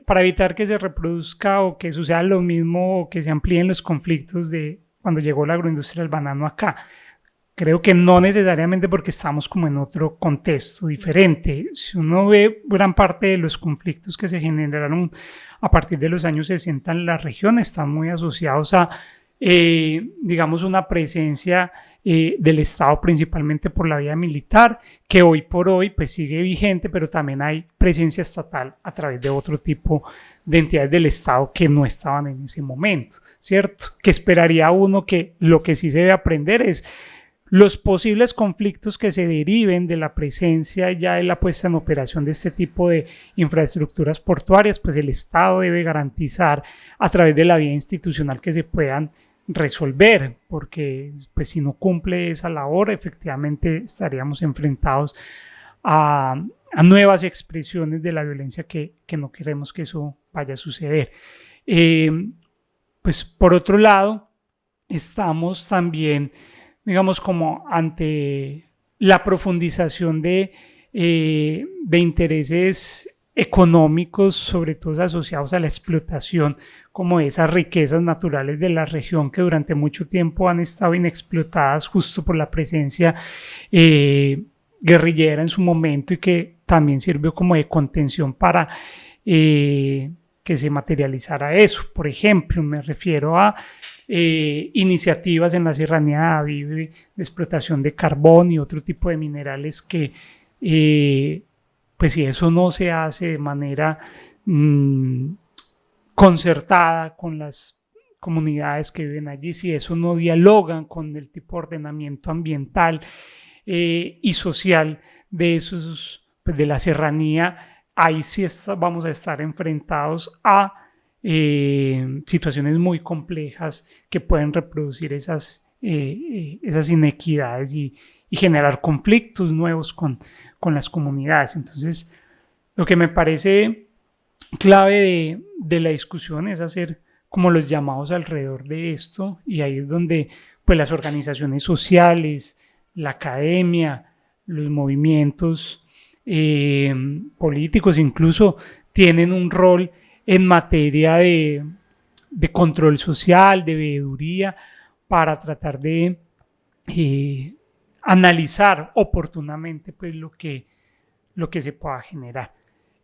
para evitar que se reproduzca o que suceda lo mismo o que se amplíen los conflictos de cuando llegó la agroindustria del banano acá, creo que no necesariamente, porque estamos como en otro contexto diferente. Si uno ve gran parte de los conflictos que se generaron a partir de los años 60 en la región, están muy asociados a, digamos, una presencia del Estado principalmente por la vía militar, que hoy por hoy pues sigue vigente, pero también hay presencia estatal a través de otro tipo de entidades del Estado que no estaban en ese momento, ¿cierto? Que esperaría uno que lo que sí se debe aprender es los posibles conflictos que se deriven de la presencia ya de la puesta en operación de este tipo de infraestructuras portuarias, pues el Estado debe garantizar a través de la vía institucional que se puedan resolver, porque pues si no cumple esa labor, efectivamente estaríamos enfrentados a nuevas expresiones de la violencia que no queremos que eso vaya a suceder. Pues por otro lado, estamos también, digamos, como ante la profundización de intereses económicos, sobre todo asociados a la explotación como esas riquezas naturales de la región que durante mucho tiempo han estado inexplotadas justo por la presencia guerrillera en su momento, y que también sirvió como de contención para que se materializara eso. Por ejemplo, me refiero a iniciativas en la serranía de Davive de explotación de carbón y otro tipo de minerales que, pues si eso no se hace de manera concertada con las comunidades que viven allí, si eso no dialogan con el tipo de ordenamiento ambiental y social de esos, pues de la serranía, ahí sí vamos a estar enfrentados a situaciones muy complejas que pueden reproducir esas inequidades y generar conflictos nuevos con las comunidades. Entonces, lo que me parece clave de la discusión es hacer como los llamados alrededor de esto, y ahí es donde pues las organizaciones sociales, la academia, los movimientos políticos incluso tienen un rol en materia de control social, de veeduría, para tratar de analizar oportunamente pues lo que se pueda generar.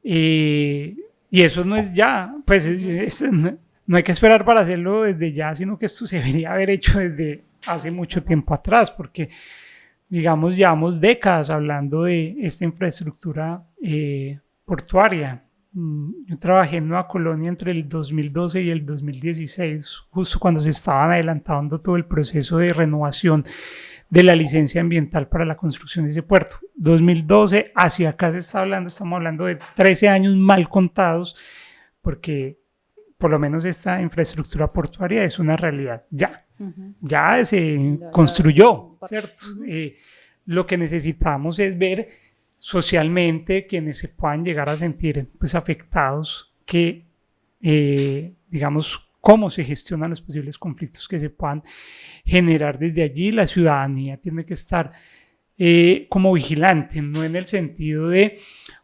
Y eso no es ya, pues no hay que esperar para hacerlo desde ya, sino que esto se debería haber hecho desde hace mucho tiempo atrás, porque digamos llevamos décadas hablando de esta infraestructura portuaria. Yo trabajé en Nueva Colonia entre el 2012 y el 2016, justo cuando se estaban adelantando todo el proceso de renovación de la licencia ambiental para la construcción de ese puerto. 2012, hacia acá estamos hablando de 13 años mal contados, porque por lo menos esta infraestructura portuaria es una realidad ya. Ya se construyó, ¿cierto? Lo que necesitamos es ver socialmente quienes se puedan llegar a sentir pues afectados, que digamos cómo se gestionan los posibles conflictos que se puedan generar desde allí. La ciudadanía tiene que estar como vigilante, no en el sentido de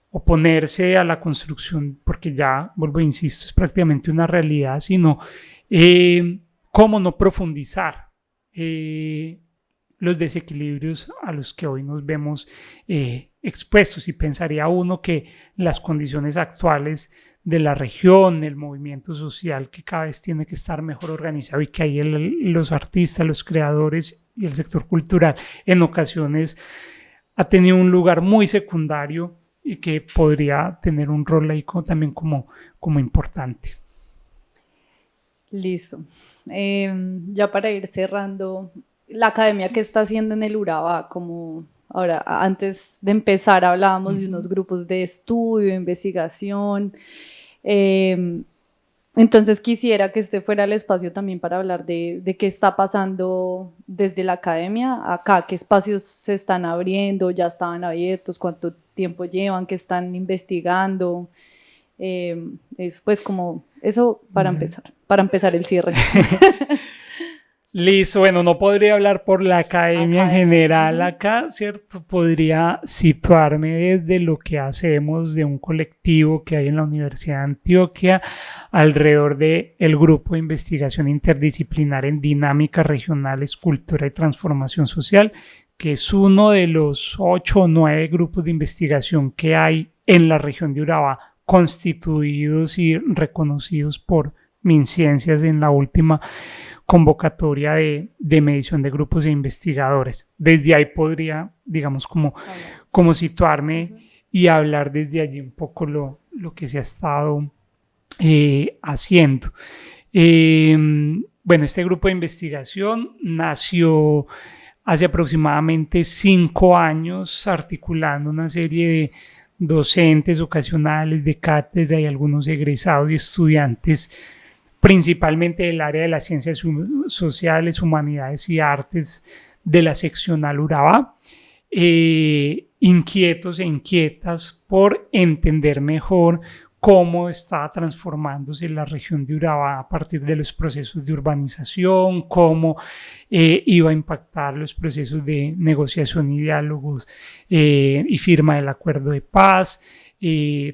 oponerse a la construcción, porque ya, vuelvo e insisto, es prácticamente una realidad, sino cómo no profundizar los desequilibrios a los que hoy nos vemos expuestos. Y pensaría uno que las condiciones actuales de la región, el movimiento social que cada vez tiene que estar mejor organizado, y que ahí los artistas, los creadores y el sector cultural en ocasiones ha tenido un lugar muy secundario y que podría tener un rol ahí también como importante. Listo. Ya para ir cerrando, la academia que está haciendo en el Urabá, como ahora antes de empezar hablábamos de unos grupos de estudio, de investigación, entonces quisiera que este fuera el espacio también para hablar de qué está pasando desde la academia acá, qué espacios se están abriendo, ya estaban abiertos, cuánto tiempo llevan, qué están investigando, pues como eso para empezar el cierre. Listo, bueno, no podría hablar por la academia en general acá, ¿cierto? Podría situarme desde lo que hacemos de un colectivo que hay en la Universidad de Antioquia alrededor del grupo de investigación interdisciplinar en dinámicas regionales, cultura y transformación social, que es uno de los 8 o 9 grupos de investigación que hay en la región de Urabá, constituidos y reconocidos por MinCiencias en la última convocatoria de medición de grupos de investigadores. Desde ahí podría, digamos, como situarme y hablar desde allí un poco lo que se ha estado haciendo. Bueno, este grupo de investigación nació hace aproximadamente 5 años, articulando una serie de docentes ocasionales de cátedra y algunos egresados y estudiantes, principalmente del área de las ciencias sociales, humanidades y artes de la seccional Urabá, inquietos e inquietas por entender mejor cómo está transformándose la región de Urabá a partir de los procesos de urbanización, cómo iba a impactar los procesos de negociación y diálogos y firma del acuerdo de paz.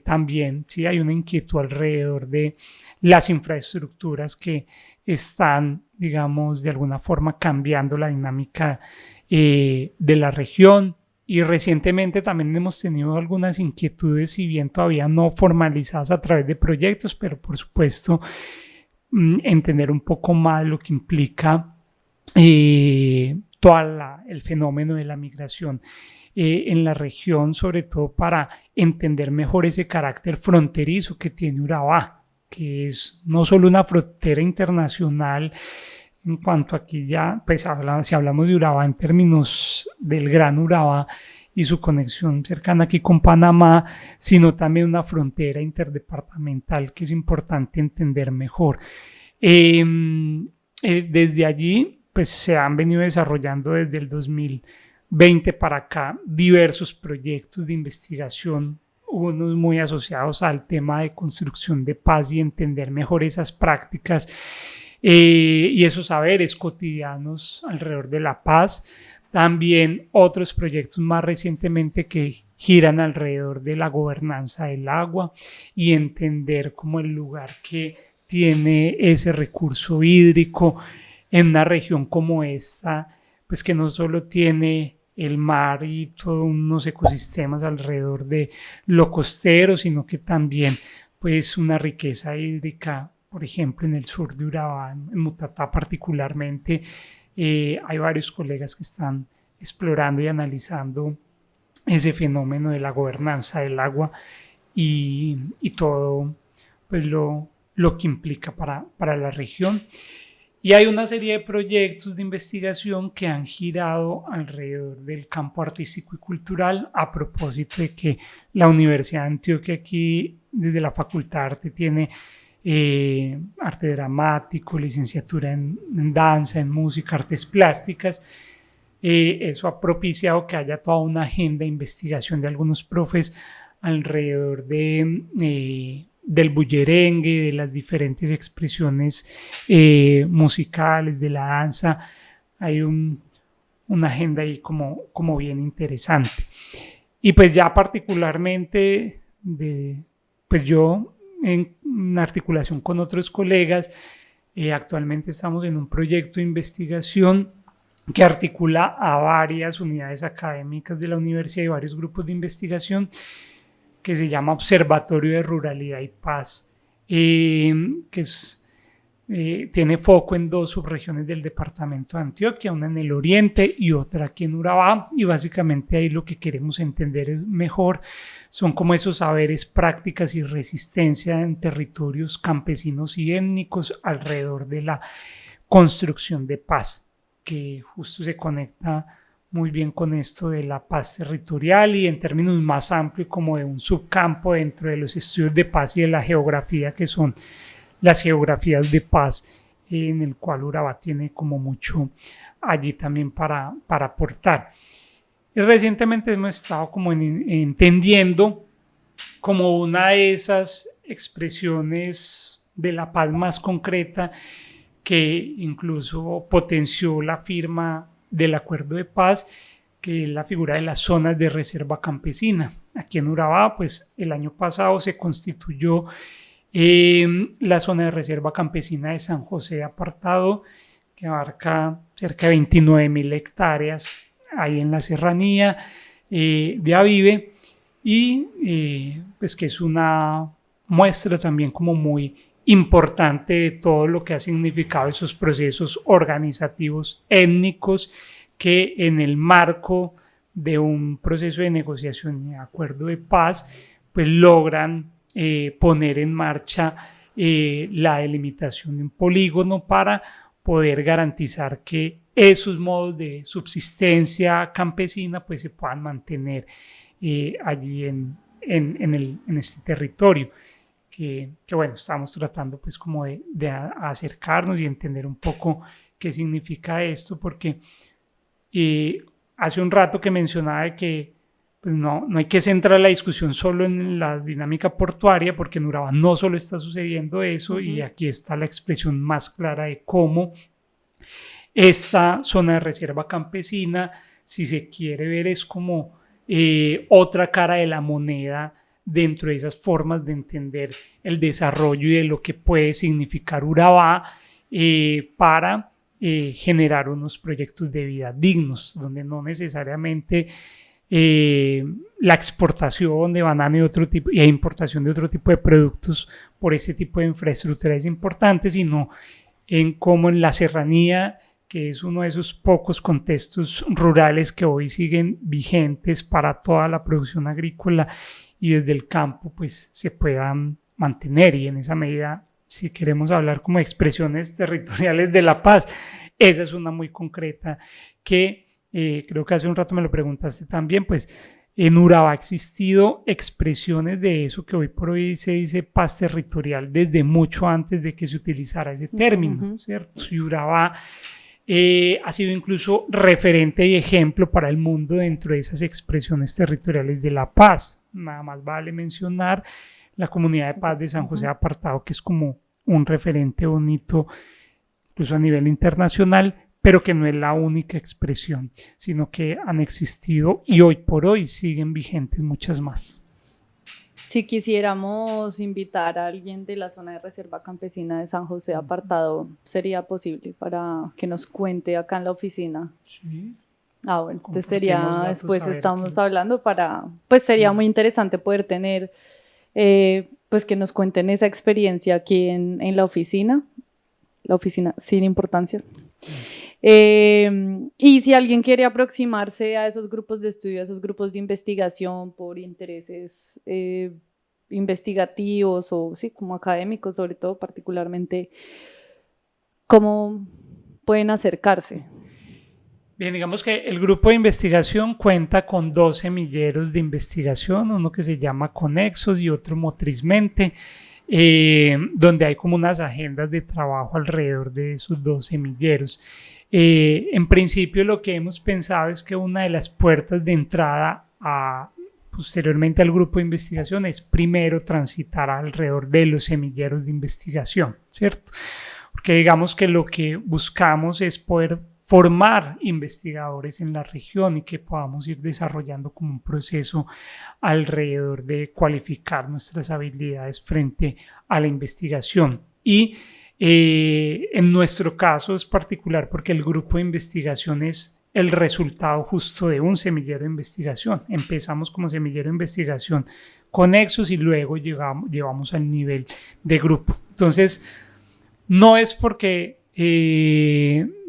También sí hay una inquietud alrededor de las infraestructuras que están, digamos, de alguna forma cambiando la dinámica de la región. Y recientemente también hemos tenido algunas inquietudes, si bien todavía no formalizadas a través de proyectos, pero por supuesto entender un poco más lo que implica el fenómeno de la migración en la región, sobre todo para entender mejor ese carácter fronterizo que tiene Urabá, que es no solo una frontera internacional, en cuanto aquí ya, pues si hablamos de Urabá en términos del Gran Urabá y su conexión cercana aquí con Panamá, sino también una frontera interdepartamental que es importante entender mejor. Desde allí, pues se han venido desarrollando desde el 2020 para acá diversos proyectos de investigación, unos muy asociados al tema de construcción de paz y entender mejor esas prácticas y esos saberes cotidianos alrededor de la paz. También otros proyectos más recientemente que giran alrededor de la gobernanza del agua y entender cómo el lugar que tiene ese recurso hídrico en una región como esta, pues que no solo tiene el mar y todos unos ecosistemas alrededor de lo costero, sino que también pues una riqueza hídrica, por ejemplo en el sur de Urabá, en Mutatá particularmente. Hay varios colegas que están explorando y analizando ese fenómeno de la gobernanza del agua y todo pues lo que implica para la región. Y hay una serie de proyectos de investigación que han girado alrededor del campo artístico y cultural, a propósito de que la Universidad de Antioquia aquí, desde la Facultad de Arte, tiene arte dramático, licenciatura en danza, en música, artes plásticas. Eso ha propiciado que haya toda una agenda de investigación de algunos profes alrededor del bullerengue, de las diferentes expresiones musicales, de la danza. Hay una agenda ahí como bien interesante. Y pues ya particularmente, pues yo en articulación con otros colegas, actualmente estamos en un proyecto de investigación que articula a varias unidades académicas de la universidad y varios grupos de investigación, que se llama Observatorio de Ruralidad y Paz, que tiene foco en 2 subregiones del departamento de Antioquia, una en el oriente y otra aquí en Urabá, y básicamente ahí lo que queremos entender mejor son como esos saberes, prácticas y resistencia en territorios campesinos y étnicos alrededor de la construcción de paz, que justo se conecta muy bien con esto de la paz territorial y en términos más amplios como de un subcampo dentro de los estudios de paz y de la geografía, que son las geografías de paz, en el cual Urabá tiene como mucho allí también para aportar. Y recientemente hemos estado como entendiendo como una de esas expresiones de la paz más concreta que incluso potenció la firma del acuerdo de paz, que es la figura de las zonas de reserva campesina. Aquí en Urabá, pues el año pasado se constituyó la zona de reserva campesina de San José Apartado, que abarca cerca de 29.000 hectáreas ahí en la serranía de Avive, y pues que es una muestra también como muy importante de todo lo que ha significado esos procesos organizativos étnicos que en el marco de un proceso de negociación y acuerdo de paz pues logran poner en marcha la delimitación de un polígono para poder garantizar que esos modos de subsistencia campesina pues se puedan mantener allí en este territorio. Que bueno, estamos tratando pues como de acercarnos y entender un poco qué significa esto, porque hace un rato que mencionaba de que pues no hay que centrar la discusión solo en la dinámica portuaria, porque en Urabá no solo está sucediendo eso, y aquí está la expresión más clara de cómo esta zona de reserva campesina, si se quiere ver, es como otra cara de la moneda dentro de esas formas de entender el desarrollo y de lo que puede significar Urabá para generar unos proyectos de vida dignos, donde no necesariamente la exportación de banano y otro tipo y importación de otro tipo de productos por este tipo de infraestructuras importantes, sino en cómo en la serranía, que es uno de esos pocos contextos rurales que hoy siguen vigentes para toda la producción agrícola y desde el campo pues se puedan mantener, y en esa medida, si queremos hablar como expresiones territoriales de la paz, esa es una muy concreta que creo que hace un rato me lo preguntaste también, pues en Urabá ha existido expresiones de eso que hoy por hoy se dice paz territorial desde mucho antes de que se utilizara ese término, ¿cierto? Y Urabá ha sido incluso referente y ejemplo para el mundo dentro de esas expresiones territoriales de la paz. Nada más vale mencionar la Comunidad de Paz de San José de Apartado, que es como un referente bonito incluso a nivel internacional, pero que no es la única expresión, sino que han existido y hoy por hoy siguen vigentes muchas más. Si quisiéramos invitar a alguien de la zona de reserva campesina de San José Apartado, ¿sería posible para que nos cuente acá en la oficina? Sí. Bueno, entonces sería, después estamos hablando pues sería muy interesante poder tener, pues que nos cuenten esa experiencia aquí en la oficina sin importancia. Y si alguien quiere aproximarse a esos grupos de estudio, a esos grupos de investigación por intereses investigativos o sí, como académicos, sobre todo particularmente, ¿cómo pueden acercarse? Bien, digamos que el grupo de investigación cuenta con 2 semilleros de investigación, uno que se llama Conexos y otro Motrizmente, donde hay como unas agendas de trabajo alrededor de esos 2 semilleros. En principio lo que hemos pensado es que una de las puertas de entrada posteriormente al grupo de investigación es primero transitar alrededor de los semilleros de investigación, ¿cierto? Porque digamos que lo que buscamos es poder formar investigadores en la región y que podamos ir desarrollando como un proceso alrededor de cualificar nuestras habilidades frente a la investigación. Y en nuestro caso es particular porque el grupo de investigación es el resultado justo de un semillero de investigación. Empezamos como semillero de investigación con Nexos y luego llevamos al nivel de grupo. Entonces, no es porque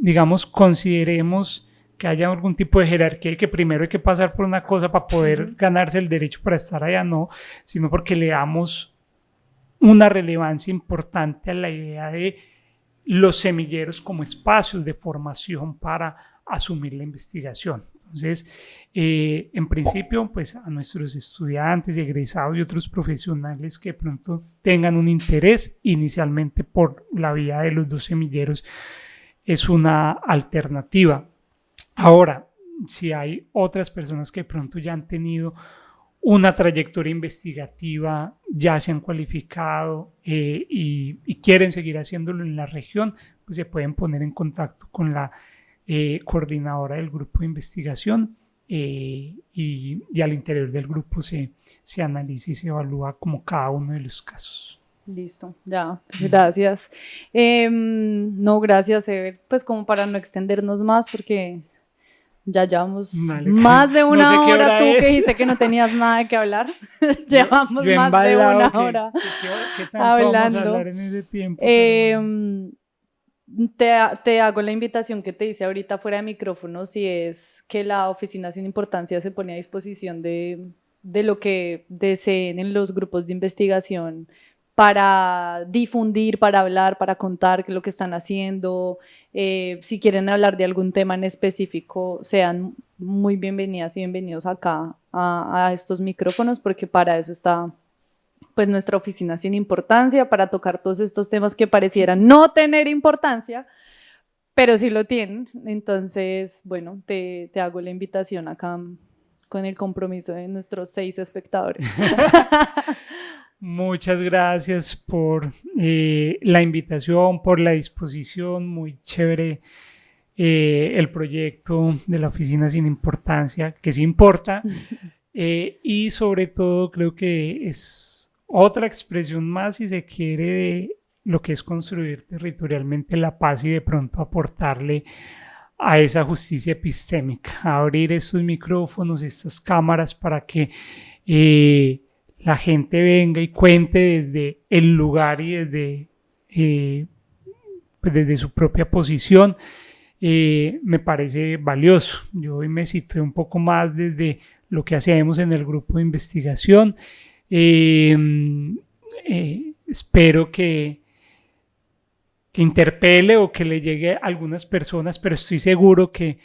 digamos, consideremos que haya algún tipo de jerarquía y que primero hay que pasar por una cosa para poder ganarse el derecho para estar allá, no, sino porque le damos una relevancia importante a la idea de los semilleros como espacios de formación para asumir la investigación. Entonces, en principio, pues a nuestros estudiantes, egresados y otros profesionales que pronto tengan un interés inicialmente por la vía de los 2 semilleros, es una alternativa. Ahora, si hay otras personas que pronto ya han tenido una trayectoria investigativa, ya se han cualificado y quieren seguir haciéndolo en la región, pues se pueden poner en contacto con la coordinadora del grupo de investigación y al interior del grupo se analiza y se evalúa como cada uno de los casos. Listo, ya, gracias. No, gracias, Ever, pues como para no extendernos más porque ya llevamos más de una hora, tú que dijiste que no tenías nada que hablar, llevamos yo más de una hora ¿Qué tanto hablando. Vamos a hablar en ese tiempo? Te hago la invitación que te hice ahorita fuera de micrófonos y es que la Oficina Sin Importancia se pone a disposición de lo que deseen en los grupos de investigación para difundir, para hablar, para contar qué es lo que están haciendo. Si quieren hablar de algún tema en específico, sean muy bienvenidas y bienvenidos acá a estos micrófonos, porque para eso está pues nuestra Oficina Sin Importancia, para tocar todos estos temas que parecieran no tener importancia, pero sí lo tienen. Entonces, bueno, te hago la invitación acá con el compromiso de nuestros 6 espectadores. Muchas gracias por la invitación, por la disposición, muy chévere el proyecto de la Oficina Sin Importancia, que sí importa, y sobre todo creo que es otra expresión más, si se quiere, de lo que es construir territorialmente la paz y de pronto aportarle a esa justicia epistémica, abrir estos micrófonos, estas cámaras para que la gente venga y cuente desde el lugar y pues desde su propia posición, me parece valioso. Yo hoy me situé un poco más desde lo que hacemos en el grupo de investigación. Espero que interpele o que le llegue a algunas personas, pero estoy seguro que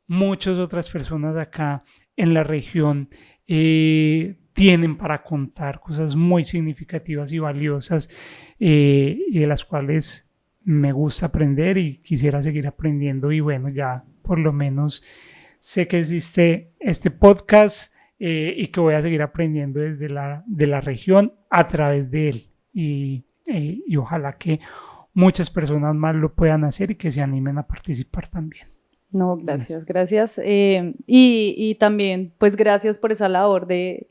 muchas otras personas acá en la región tienen para contar cosas muy significativas y valiosas, y de las cuales me gusta aprender y quisiera seguir aprendiendo. Y bueno, ya por lo menos sé que existe este podcast, y que voy a seguir aprendiendo desde de la región a través de él, y ojalá que muchas personas más lo puedan hacer y que se animen a participar también. No, gracias. Y también, pues gracias por esa labor de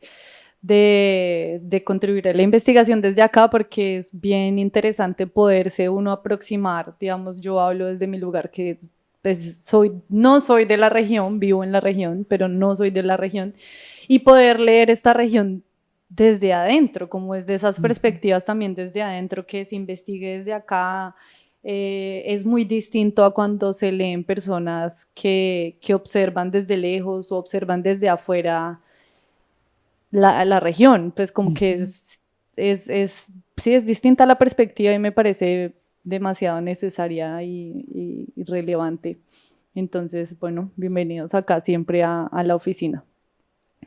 contribuir a la investigación desde acá, porque es bien interesante poderse uno aproximar. Digamos, yo hablo desde mi lugar, que pues no soy de la región, vivo en la región, pero no soy de la región, y poder leer esta región desde adentro, como desde esas perspectivas también desde adentro, que se investigue desde acá. Es muy distinto a cuando se leen personas que observan desde lejos o observan desde afuera la región, pues como que sí, es distinta la perspectiva y me parece demasiado necesaria y relevante. Entonces, bueno, bienvenidos acá siempre a la oficina.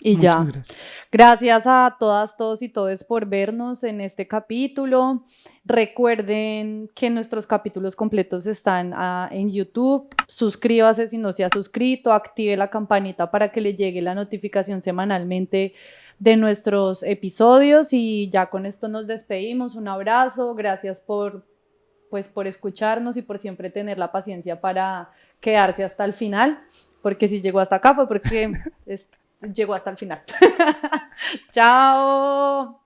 Y Muchas ya, gracias. Gracias a todas, todos y todes por vernos en este capítulo. Recuerden que nuestros capítulos completos están en YouTube. Suscríbase si no se ha suscrito, active la campanita para que le llegue la notificación semanalmente de nuestros episodios, y ya con esto nos despedimos. Un abrazo, gracias por escucharnos y por siempre tener la paciencia para quedarse hasta el final, porque si llegó hasta acá fue porque llegó hasta el final. Chao.